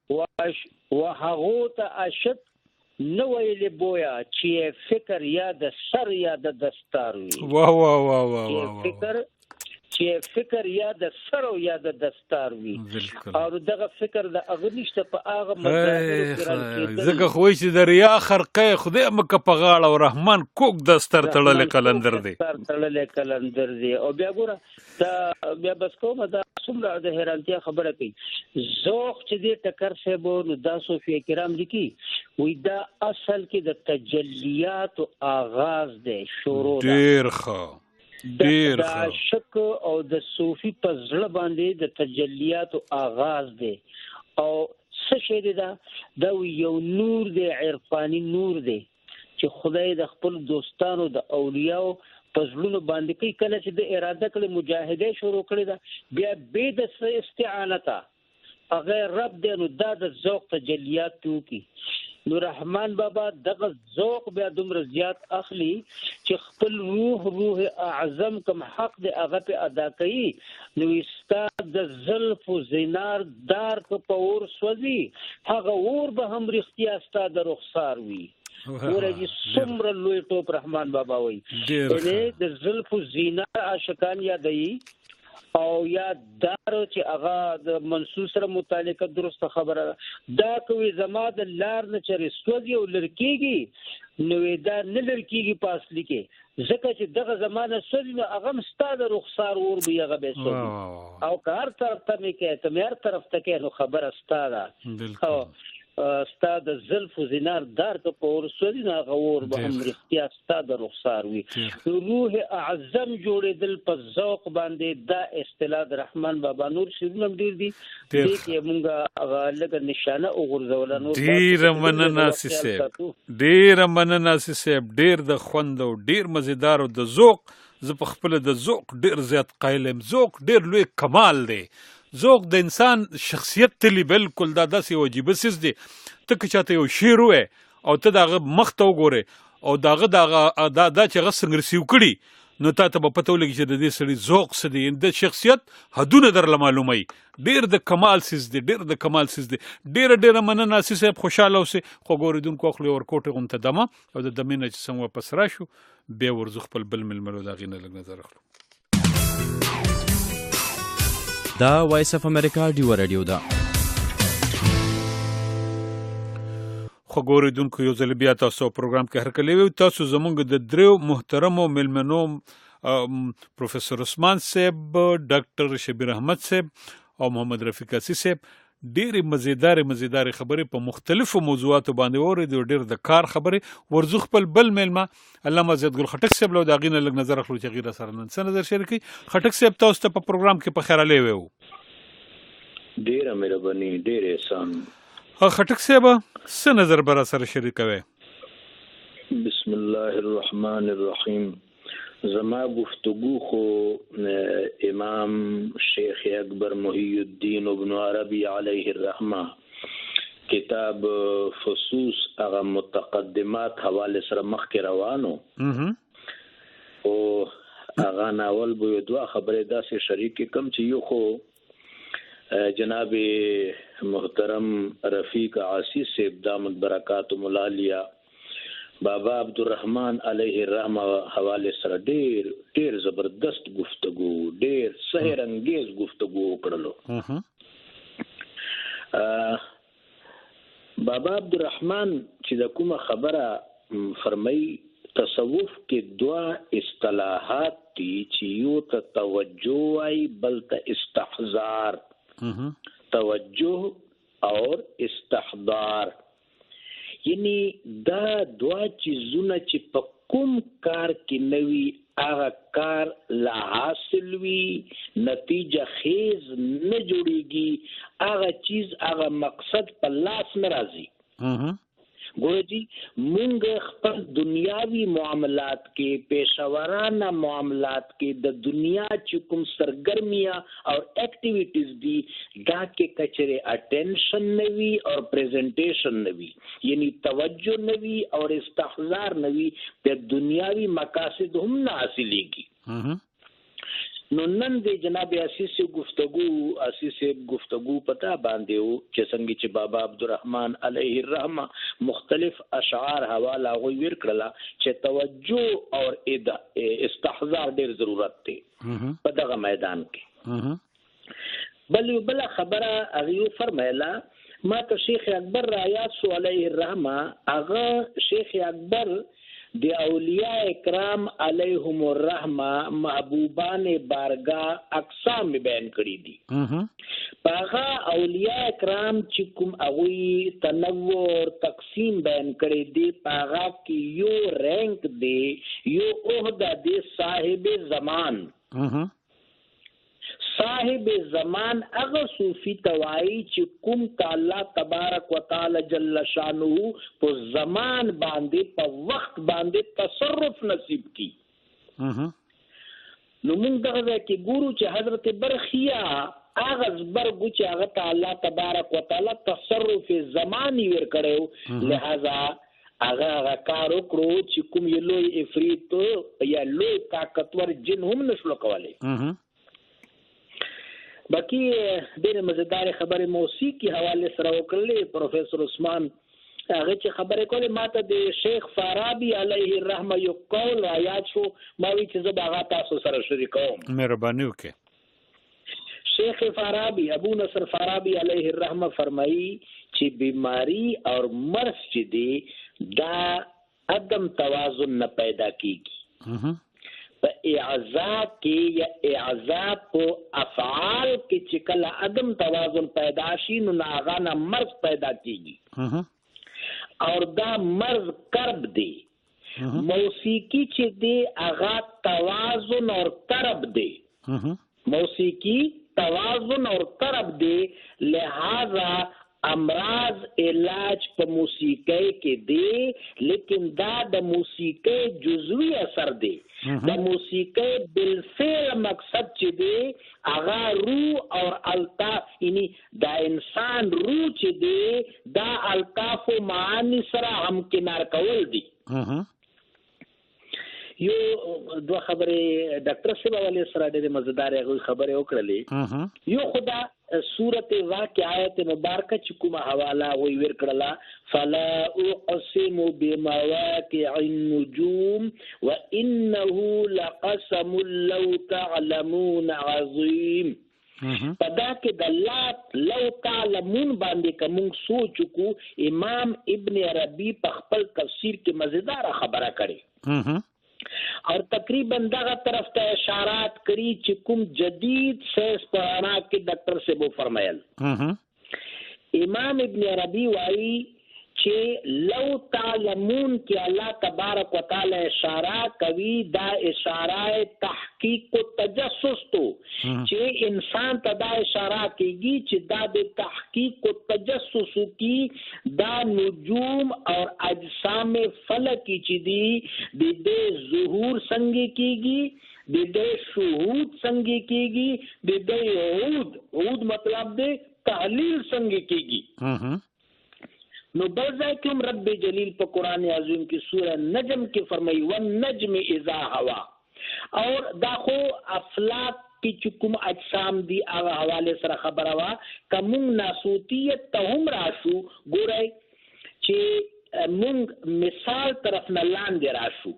وهغه ته عاشق نو ویلې بویا چې فکر یا د سر یا د دستار وي واه واه واه واه چې فکر یا د سر او یا د دستار وي او دغه فکر د اغنيشته په هغه مظاهر کې زګه خوې چې د ریا خرقه خدای مکه په غاړه او رحمان کوک دستر تړلې قلندر دی او بیا ګوره دا بیا بس کومه دا څومره د حیرانتیا خبره کوي ذوق چې دې ټکر سبو نو دا صوفي کرام لیکي وې دا اصل کې د تجلیات او آغاز دی شروع ډیر ښه ډیر د عاشق او د صوفي په زړه باندې د تجلیات او آغاز دی او څه شی دی دا یو نور دی عرفاني نور دی چې خدای د خپل دوستانو د اولیاء په زړونو باندې کوي کله چې د اراده کړي مجاهده شروع کړي دا بیا به د استعانته هغه رب دې نو دا د ذوق تجلیات توکي نو رحمان بابا دغه ذوق بیا دومره زیات اخلي چې خپل روح اعظم کوم حق دې هغه په ادا کوي نو استاد د زلف و زینار دار په اور سوځي هغه اور به هم رښتیا استاد رخسار وي ورګي څومره لوی ټوپ رحمان بابا وایي د زلف و زینار عاشقان یادوي او یا دارو چې هغه د منصور سره متعلقه درسته خبره دا کوي زما د لار نه چرې سوځي او لړکیږي نو دا نه لړکیږي په اصلي کې ځکه چې دغه زمانه سوځي نو هغه ستاد رخسار ور به هغه به سوځي او کار طرف ته مې کې ته مېر طرف ته کې نو خبره ستاده بالکل استاد زلف و زینار دار ته پور سوځي نه غور به هم رښتیا استاد رخسار وي روح اعظم جوړېدل په ذوق باندې دا اصطلاح د رحمان بابا نور شیرونم ډیر دي چې موږ لکه نشانه وګرځول نور ډیر مننه سیسه ډیر د خوند او ډیر مزیدار او د ذوق ز په خپل د ذوق ډیر زیات قایلم ذوق ډیر لوی کمال دی ذوق د انسان شخصیت تلی بالکل دا داسې واجب سیس دی ته که چاته یو شعر وې او ته دغه مخ ته وګورې او دغه دا چې هغه څنګه رسیو کړي نو تا ته به پته ولګي چې د دې سړي ذوق څه دی د شخصیت حدونه درله معلوموي ډېر د کمال سیز دی ډېره مننه اسي صاحب خوشحاله اوسئ خو ګورېدونکو اخلي ورکوټې غونته دمه او د دمې نه چې سم واپس راشو بیا ورځو خپل بل ململو د هغې نه لږ نظر اخلو دا وایس اف امریکا ډیو رادیو ده خو ګورېدونکو یو ځل بیا تاسو پروګرام کې هرکلی وي تاسو زموږ د دریو محترمو ملمنو پروفیسور عثمان صاحب ډاکټر شبیر احمد صاحب او محمد رفیق اسي صاحب ډېرې مزیدارې خبرې په مختلفو موضوعاتو باندې واورېدې او ډېر د کار خبرې ورځو خپل بل میلمه علامه زیدګل خټک صاحب له د هغې نه لږ نظر اخلو چې هغې راسره نن څه نظر شریکوي خټک صاحب تاسو ته په پروګرام کې په خیر علی ویو ډېره مهرباني ډېر احسان خټک صاحب څه نظر به راسره شریکوي بسم الله الرحمن الرحیم زما گفتگو خو امام شیخ اکبر محی الدین ابن عربی علیه الرحمه کتاب فصوص هغه متقدمات حواله سره مخکې روانو او هغه ناول به دوه خبرې داسې شریک کم چې یو خو جناب محترم رفیق عاصی صاحب دامت برکاتهم العالیہ بابا عبدالرحمن علیه الرحمه حواله سره ډیر زبردست گفتگو ډیر سحر انگیز گفتگو وکړلو بابا عبدالرحمن چې د کومه خبره فرمای تصوف کې دوا اصطلاحات دي چې یو ته توجه وای بل ته استحضار توجه اور استحضار یعنی دا دوا چیزونه چې په کوم کار کې نوي هغه کار لا حاصل وي نتیجه خیز نه جوړیږي هغه چیز هغه مقصد په لاس نه راځي ګورئ جی مونږ خپل دنیاوی معاملات کې پیشورانه معاملات کې د دنیا چې کوم سرګرمیاں او ایکټیویټیز دي دا کې کچره اټینشن نوي او پریزنټیشن نوي یعنی توجه نوي او استحضار نوي په دنیاوی مقاصد هم نه حاصلېږي نو نن د جناب اسیس گفتگو پتا باندې او چې څنګه چې بابا عبدالرحمن علیه الرحمه مختلف اشعار حواله غوي ور کړلا چې توجه او استحضار ډیر ضرورت دی په دغه میدان کې. بل خبره هغه فرمایله ما ته شیخ اکبر رایات سو علیه الرحمه هغه شیخ اکبر د اولیاء کرام علیهم الرحمه محبوبان بارگاہ اقسام بیان کړی دي. هغه اولیاء کرام چې کوم هغه تنوع تقسیم بیان کړی دي هغه کې یو رینک دی یو عہده دی صاحب زمان. صاحب زمان هغه صوفی توای چې کوم تعالی تبارک وتعالى جل شانه په زمان باندې په وخت باندې تصرف نصیب کی. نو موږ دغه کې ګورو چې حضرت برخیا هغه زبرګو چې هغه تعالی تبارک وتعالى تصرف زمانی ور کړو لہذا هغه کار وکړو چې کوم یو لوی افریت یا لوی طاقتور جن هم نشو کولای. باقی ډېر مزیدار خبره موسیقي حواله سره وکړلې پروفیسور عثمان هغه چې خبره کوله ماته د شیخ فارابي علیه الرحمه یو قول آیات شو ما وی چې زه هغه تاسو سره شریکوم. مهرباني وکړئ. شیخ فارابي ابو نصر فارابي علیه الرحمه فرمایي چې بیماری اور مرض چې دی دا عدم توازن نه پیدا کیږي. په اعزاء کې یا اعزاء په افعال کې چې کله عدم توازن پیدا شي نو هغه نه مرض پیدا کیږي اور دا مرض کرب دی. موسیقي چې دی هغه توازن اور طرب دی. موسیقي توازن اور طرب دی لہذا امراض علاج په موسیقۍ کې دی لیکن دا د موسیقۍ جزوی اثر دی. د موسیقۍ بالفعل مقصد چې دی هغه روح اور الطاف یعنی دا انسان روح چې دی دا الطاف و معانی سره همکنار کول دی. یو دوه خبرې ډاکټر صاحب ولې سره ډېرې مزیدارې خبرې وکړلې. یو خدا سورت واقع آیت مبارکه چې کومه حواله وی ور کړله فلا اقسم بمواقع النجوم وانه لقسم لو تعلمون عظیم. پدا کې د لو تعلمون باندې کوم سوچ کو امام ابن عربی په خپل تفسیر کې مزیدار خبره کړي اور تقریبا دغه طرف ته اشارات کړي چې کوم جدید سیس پرانا کې ډاکټر سے وہ فرمایل. امام ابن عربی وايي چې لو تعلمون کې الله تبارک وتعالى اشاره کوي دا اشاره تحقیق او تجسس تو چې انسان ته دا اشاره کوي چې دا د تحقیق او تجسس کی دا نجوم اور اجسام فلکی چې دی د ظهور څنګه کیږي د شهود څنګه کیږي د عود مطلب د تحلیل څنګه کیږي. نو بلځای کوم رب جلیل په قران عظیم کې سورہ نجم کې فرمایي والنجم اذا هوا اور دا خو افلاک کې کوم اجسام دی هغه حواله سره خبره وا کوم ناسوتیت ته هم راشو ګورای چې مونږ مثال طرف نه لاندې راشو.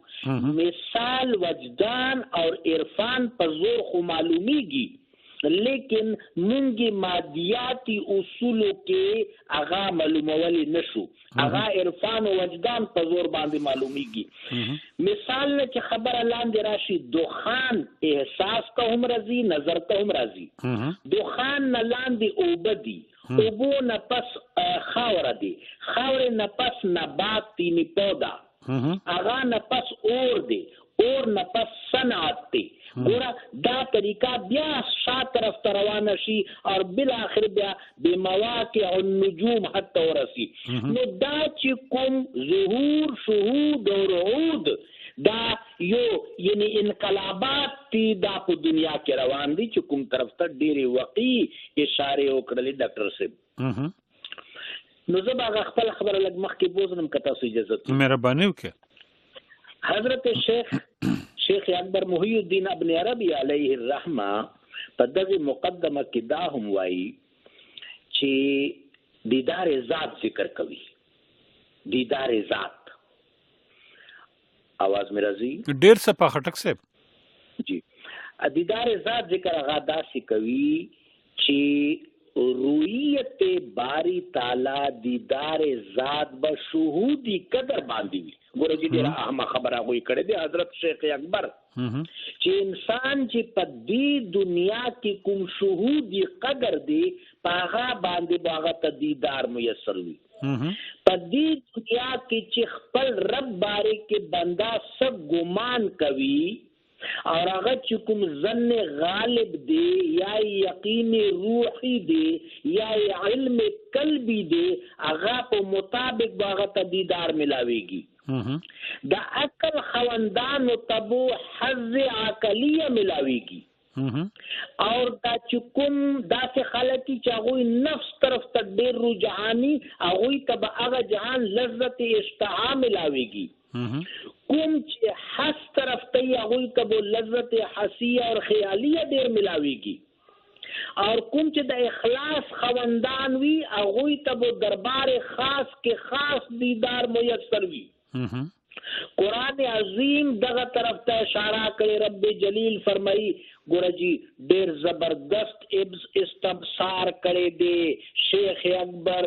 مثال وجدان اور عرفان په زور خو معلومیږي لیکن مونږه مادیاتی اصولو کې هغه معلومولې نشو. هغه عرفان او وجدان په زور باندې معلومیږي. مثال چې خبره لاندې راشي دخان احساس ته هم راځي نظر ته هم راځي. دخان نه لاندې اوبدي اوبو نه پس خاور دی خاور نه پس نبات تینی پودا هغه نه پس اور دی اور نه پس صنعت دی. ګوره دا طریقہ بیا شا طرف ته روانه شي اور بالاخر بیا بمواقع النجوم حتی ورسی. نو دا چې کوم ظهور شهود او عود دا یو یعنی انقلابات تی دا په دنیا کې روان دي چې کوم طرف ته ډېری وقی اشاره وکړلې ډاکټر صاحب. نو زه به خپل خبره لږ مخکې بوزنم که تاسو اجازه مهرباني وکړئ. حضرت شیخ شیخ اکبر محی الدین ابن عربی علیه الرحمه په دغه مقدمه کې دا هم وایي چې دیدار ذات ذکر کوي. دیدار ذات आवाज میں راځي ډیر څه په خټک صاحب جی. دیدار ذات ذکر هغه داسې کوي چې رویت باری تعالی دیدار ذات بشهودی قدر باندې وي. ګوره چې ډیره اهمه خبره غوي کړې دی حضرت شیخ اکبر چې انسان چې په دې دنیا کې کوم شهودی قدر دی پاغه باندې باغه ته دیدار میسر وي. په دې دنیا کې چې خپل رب باره کې بندا سب ګمان کوي اور هغه چې کوم ظن غالب دی یا یقین روحی دی یا علم قلبی دی هغه په مطابق باغه ته دیدار ملاويږي. د عقل خوندانو تبو حظ عقلیه ملاويږي. اور دا چې کوم داسې خلک چې هغوی نفس طرف ته ډېر رجحاني هغوی ته به هغه جهان لذت اشتها ملاويږي. کوم چې حس طرف ته هغوی ته به لذت حسیه اور خیالیه ډېر ملاويږي. اور کوم چې د اخلاص خوندان وي هغوی ته به دربار خاص کې خاص دیدار میسر وي. قرآن عظیم دغه طرف ته اشاره کوي. رب جلیل فرمایي ګوره جی ډېر زبردست استبصار کړی دی شیخ اکبر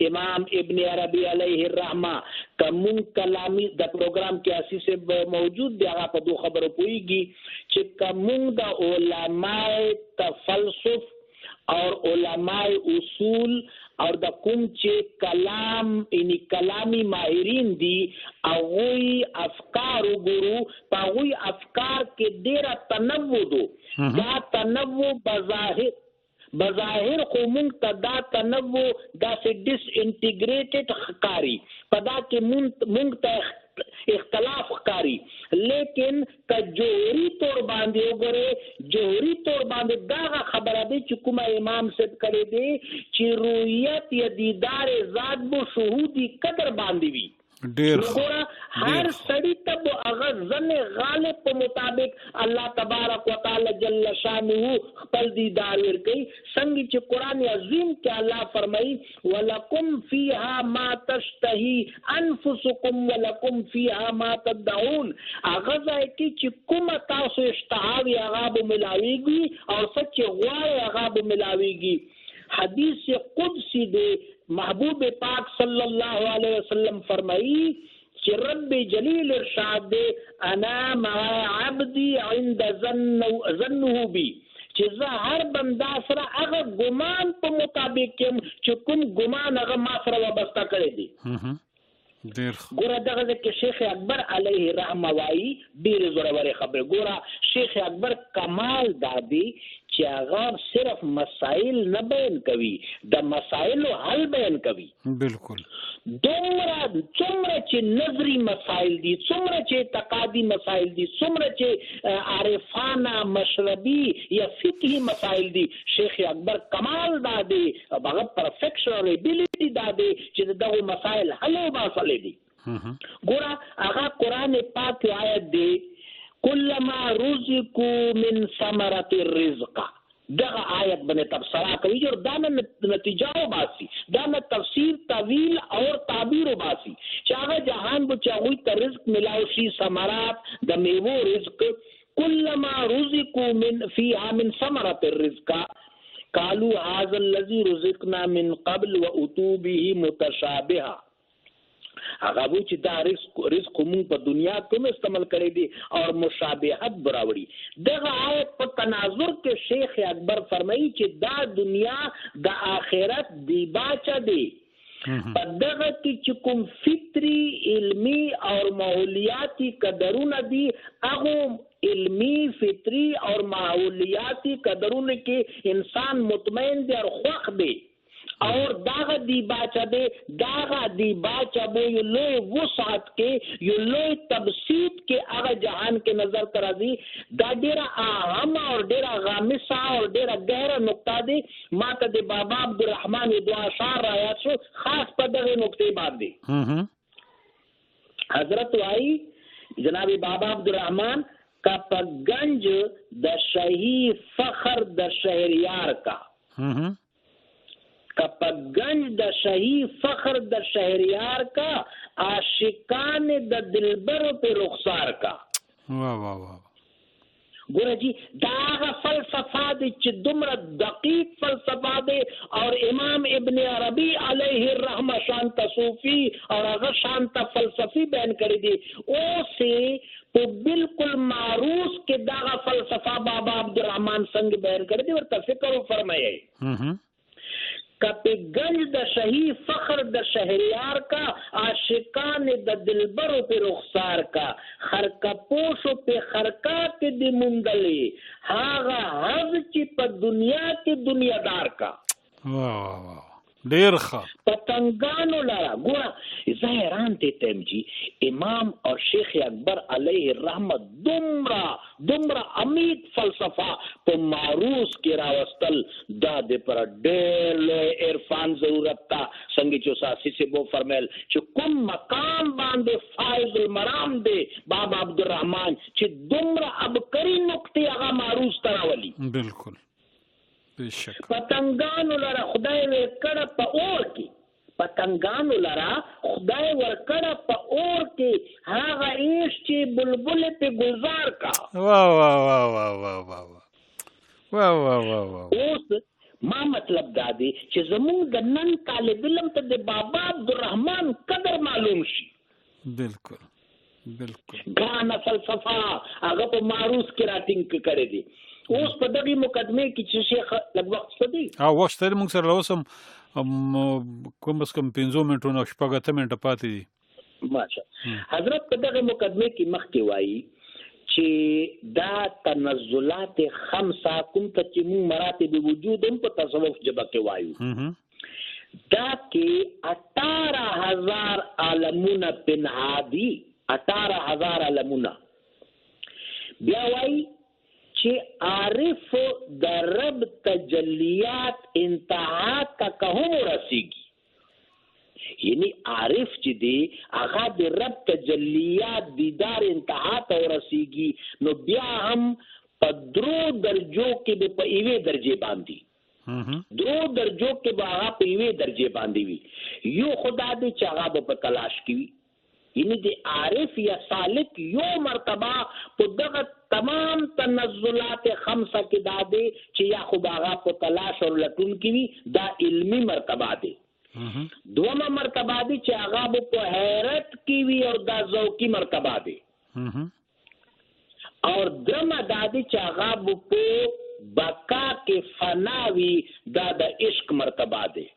امام ابن عربی علیه الرحمه. کوم کلامی د پروګرام کې اسی سے موجود دی هغه په دوه خبرو پويږي چې کوم د علماء تفلسف اور علماء اصول اور د کوم چې کلام یعنی کلامی ماهرین دي هغوی افکار وګورو په هغوی افکار کې ډېره تنوع دو. دا تنوع بظاهر خو مونږ ته دا تنوع داسې ډس انټیګریټډ ښکاري په دا کې مونږ ته اختلاف ښکاري لیکن که جوهري طور باندې وګورئ جوهري طور باندې دا خبره دی چې کومه امام صاحب کړی دی چې رویت یا دیدار ذات بو شهودی قدر باندې وي. ډیر هر سړی ته هغه ظن غالب په مطابق الله تبارک وتعالى جل شانه خپل دیدار ورکړي. څنګه چې قرآن عظیم کې الله فرمایي ولکم فیها ما تشتهی انفسکم ولکم فیها ما تدعون. هغه ځای کې چې کومه تاسو اشتهاوي هغه به ملاويږي او سچ غواړي هغه به ملاويږي. حدیث قدسی دی محبوب پاک صلی الله علیه وسلم فرمائی کہ رب جلیل ارشاد دے انا مع عبدی عند ظنه بی چې زه هر بندا سره هغه ګمان په مطابق چې کوم ګمان هغه ما سره وابسته کړی دی. ګوره دغه کې شیخ اکبر علیه الرحمه وایي ډېرې زورورې خبرې. ګوره شیخ اکبر کمال دادی چې هغه صرف مسائل نه بیان کوي د مسائلو حل بیان کوي. بالکل څومره چې نظری مسائل دي څومره چې اعتقادي مسائل دي څومره چې عارفانه مشربي یا فقهي مسائل دي شیخ اکبر کمال دادی هغه پرفیکشن او ایبیلیټي دادی چې دغه مسائل حل وباسلې دي. ګوره هغه قرآن پاک آیت دی کلما رزقوا من ثمرة الرزق. دغه آیت باندې تبصره کوي جو دا نتیجه وباسي دا تفسیر تعویل اور تعبیر وباسي چې هغه جهان به چې هغوی ته رزق ملاو شي ثمرات د میوو رزق کلما رزقوا من فيها من ثمرة الرزق قالوا هذا الذي رزقنا من قبل واتوا به متشابها. هغه وو چې دا رزق مون په دنیا کې استعمال کړی دی اور مشابهت براوړي. دغه آیت په تناظر کې شیخ اکبر فرمایي چې دا دنیا د آخرت دی باچا دی. په دغه کې چې کوم فطری علمی اور ماحولیاتی قدرونه دي هغه علمی فطری اور ماحولیاتی قدرونه کې انسان مطمئن دی اور خوښ دی. اور داغه دی باچا دے داغه دی باچا بو یو لوی وسعت کې یو لوی تبسیط کې هغه جهان کې نظر ترازی دا ډیره اهم او ډیره غامضه او ډیره ګهره نقطه دی. ما ته د بابا عبدالرحمن دعا اشعار رايات شو خاص په دغه نقطې باندې. حضرت وائی جناب بابا عبدالرحمن کپگنج د شہی فخر د شہریار کا کپگنج د شہی فخر د شہریار کا عاشقان د دلبر پہ رخسار کا. واہ واہ واہ. ګوره جی دا فلسفه دی چې دومره دقیق فلسفه دی اور امام ابن عربی علیه الرحمه شانت صوفی اور هغه شانت فلسفی بیان کړی دی او سه په بالکل معروض کې دا فلسفه بابا عبدالرحمن څنګه بیان کړی دی ورته فکر فرمایي. کپگنج د شہی فخر د شہریار کا عاشقان د دلبرو پہ رخسار کا خرکپوشو پہ خرکا کے دی مندلی هاغه حظ چې په دنیا کې دنیا دار کا. واو ډیر ښه. پتنګانو لرا ګوره زه حیران تیم جی امام اور شیخ اکبر علیه الرحمه دومره عمیق فلسفه په معروض کې راوستل دا د پر ډېر عرفان ضرورت تا څنګه چې ساسي سے وہ فرمایل چې کوم مقام باندې فائز المرام دی بابا عبدالرحمن چې دومره ابکری نقطې هغه معروض تراولي. بالکل بشک. پتنګانو لرا خدای ورکړه په اور کې پتنګانو لرا خدای ورکړه په اور کې هغه ایش چې بلبل په گلزار کا. واہ واہ واہ واہ واہ واہ واہ واہ واہ واہ. اوس ما مطلب دا دی چې زموږ د نن طالب علم ته د بابا عبدالرحمن قدر معلوم شي. بالکل بالکل. ګانا فلسفه هغه په معروض کې راټینګ کړی دی. اوس په دغه مقدمه کې چې شیخ لږ وخت سدي وخت تر موږ سره لوسم کوم بس کم 5 منټونو شپږ ته منټه پاتې دي. ماشا حضرت په دغه مقدمه کې مخکې وایي چې دا تنزلات خمسه کوم ته چې موږ مراتب وجود هم په تصوف جبه کې وایو دا کې 18000 عالمونه پنهادي 18000 عالمونه. بیا وایي چې عارف د رب تجلیات انتہا تک هم رسیږي یعنی عارف چې دی هغه د رب تجلیات دیدار انتہا ته رسیږي نو بیا هم په درو درجو کې په ایوه درجه باندې درو درجو کې به هغه په ایوه درجه باندې وي. یو خدا دې چې هغه په تلاش کوي یعنی د عارف یا سالک یو مرتبه په دغه تمام تنزلات خمسه کې دا دی چې یا خداغه په تلاش او لټون کې وي دا علمی مرتبه دی. دومره مرتبه دی چې هغه په حیرت کې وي او دا ذوقي مرتبه دی. اور درمه دا دی چې هغه په بقا کې فنا وي دا د عشق مرتبه دی.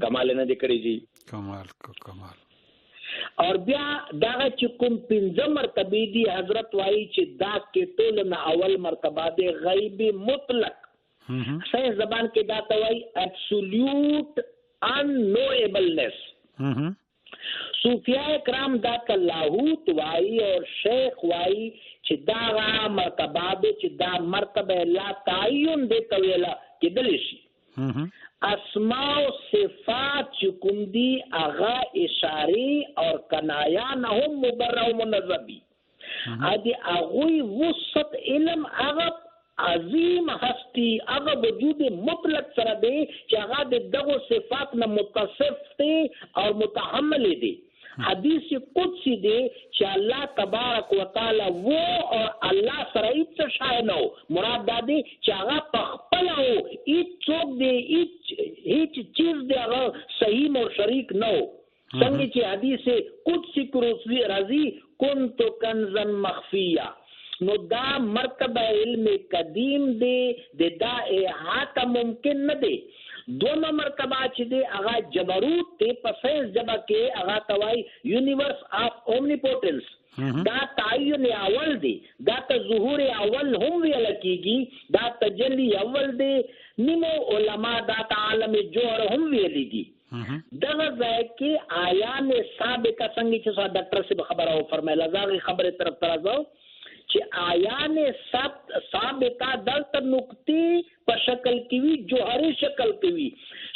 کمال نه دی کړی جی کمال. اور بیا داغه چې کوم 15 مرتبه دی حضرت وایي چې دا کې ټول نه اول مرتبه دی غیب مطلق. صحیح زبان کې دا ته وایي absolute unknowableness. صوفیاء کرام دا ته لاهوت وایي اور شیخ وایي چې دا مرتبه دی چې دا مرتبه لا تعین دی ته ویلا کېدل شي. اسماء و صفات چکم دی اغا اشاری اور کنایا نهم مبرع و منظبی ادی اغوی وسط علم اغا عظیم هستی اغا وجود مطلق سره دی چې اغا د دغو صفات نه متصف دی اور متحمل دی. حدیث قدسی دی چې الله تبارک وتعالی وہ اور الله سره هیڅ شای نه مراد دا دی چې هغه په خپل او هیڅ څوک دی هیڅ چیز دی هغه صحیح او شریک نه څنګه چې حدیث قدسی کروسی رضی كنت کنزا مخفیا نو دا مرتبه علم قدیم دی د دا احاطه ممکن نه دی. دوما مرتبه چې دی هغه جبروت ته په ساينس جبه کې هغه توای یونیورس اف اومنیپوټنس دا تعین اول دی دا ته ظهور اول هم ویل کیږي دا تجلی اول دی نیمو علما دا عالم جوهر هم ویل دي. دغه ځای کې آیان ثابته څنګه چې ډاکټر صاحب خبره او فرمایله زاغي خبره طرف ترازو چې آیان ثابته دلته نقطې په شکل کې وی جوهري شکل کې وی.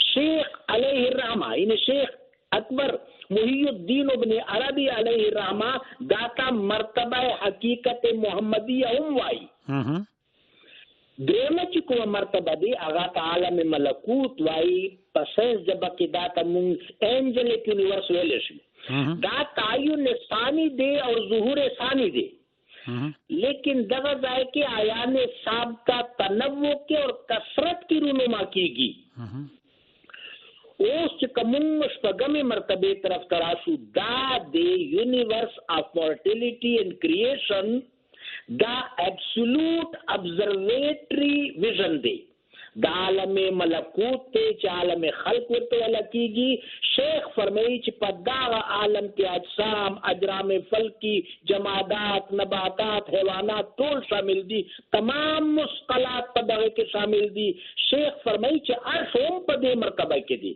شیخ علیه الرحمه یعنی شیخ اکبر محی الدین ابن عربی علیہ الرحمہ داتا مرتبہ حقیقت محمدیہ هم وائی درېمه چې کومه مرتبه دی هغه ته عالم ملکوت وایي په ساینس ژبه کې دا ته مونږ انجلیک یونیورس ویلی شي دا تعین ثانی دی او ظهور ثانی دی لیکن دغه ځای کې عیان صاحب کا تنوع کې اور کثرت کی رونما کیږي اوس چې کوم شپږمې مرتبه طرف تراشو دا دی یونیورس اف مورټیلیټي اینڈ کریشن دا absolute observatory vision دی دا عالم ملکوت ته چې عالم خلق ورته لکېږي شیخ فرمایي چې په دغه عالم کې اجسام اجرام فلکی جمادات نباتات حیوانات ټول شامل دي تمام مثقلات په دغه کې شامل دي شیخ فرمایي چې عرش هم په دې مرتبه کې دي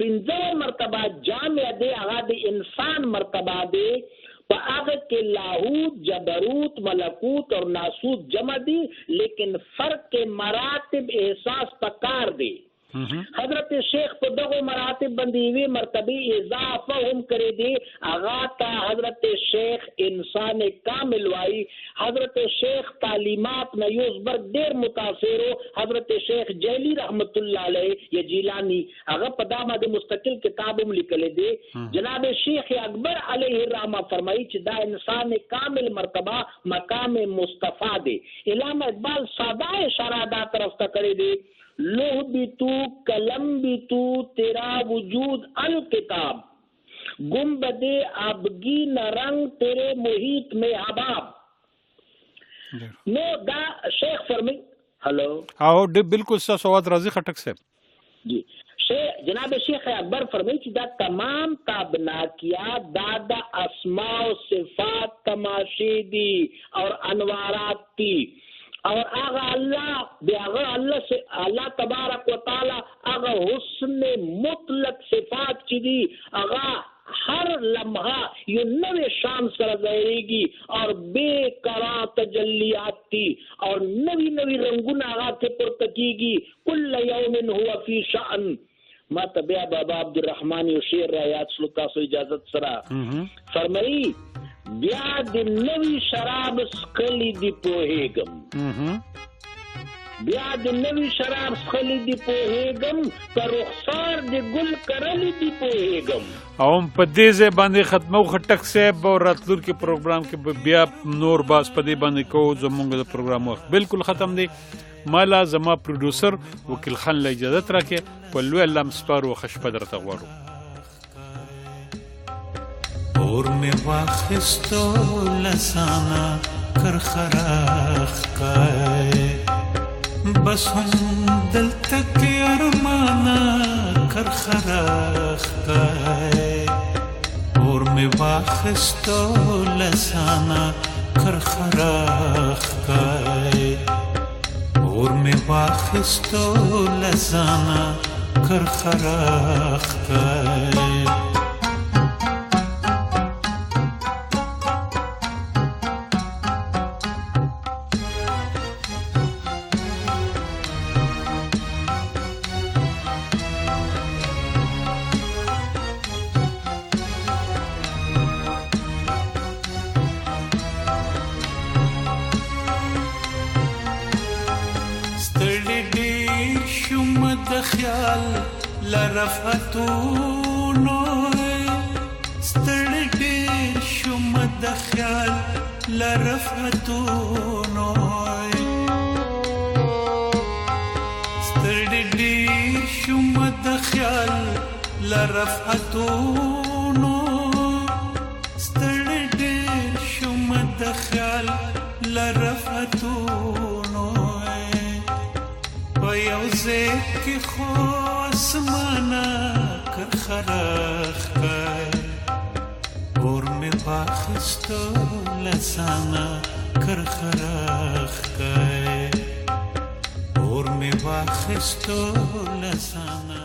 پنځه مرتبه جامع دی هغه د انسان مرتبه دی په هغه کې لاهوت جبروت ملکوت اور ناسوت جمع دي لیکن فرق مراتب احساس پکار دي حضرت شیخ په دغه مراتب باندې وی مرتبه اضافه هم کړی دي هغه ته حضرت شیخ انسان کامل وای حضرت شیخ تعلیمات نه یوزبر ډیر متاثر حضرت شیخ جیلی رحمت الله علیه یا جیلانی هغه په دامه د مستقل کتاب هم لیکل دي جناب شیخ اکبر علیه الرحمه فرمایي چې دا انسان کامل مرتبه مقام مصطفی دی علامه اقبال ساده اشاره دا طرف ته کړی دی لوح بھی تو قلم بھی تو تیرا وجود الکتاب گنبد آبگی نہ رنگ تیرے محیط میں احباب نو دا شیخ فرمی ہلو او بالکل ستا سواد راضی خټک صاحب جی جناب شیخ اکبر فرمائی چې دا تمام تابناکیات دا اسماء و صفات تماشی دی اور انوارات تی اور آغا اللہ تبارک و تعالی آغا حسن مطلق صفات چی دی آغا ہر لمحہ یہ نوے شان سر ظاہرے گی اور بے قرار تجلیات تھی اور نوی نوی رنگون آغا تھے پرتکی گی کل یوم ہوا فی شأن ما تبیع بابا عبد الرحمن شیر رایات سلطہ سو اجازت سرا فرمائی بیا د نوی شراب سکلی دی پوهیگم بیا د نوی شراب سکلی دی پوهیگم پر رخسار دی گل کرلی دی پوهیگم او په دې ځای باندې ختمو خټک صاحب او راتلونکي پروګرام کې بیا نور باس په دې باندې کوو زمونږ د پروګرام وخت بالکل ختم دی مالا زما پروډوسر وکیل خان له اجازه راکې په لوی الله مسپارو خشپه درته غواړو اور میں واخستو لسانا کر خراخ کائے بس ہم دل تک ارمانا کر خراخ کائے اور میں واخستو لسانا کر خراخ کائے اور میں واخستو لسانا کر خراخ کائے لرفتونو ستړي ډېر شوم د خیال لرفتونو ستړي ډېر شوم د خیال لرفتونو ستړي ډېر شوم د خیال لرفتونو په یو ځای کې خو آسمانا کر خراخ کائے اور میں باخستو لسانا کر خراخ کائے اور میں باخستو لسانا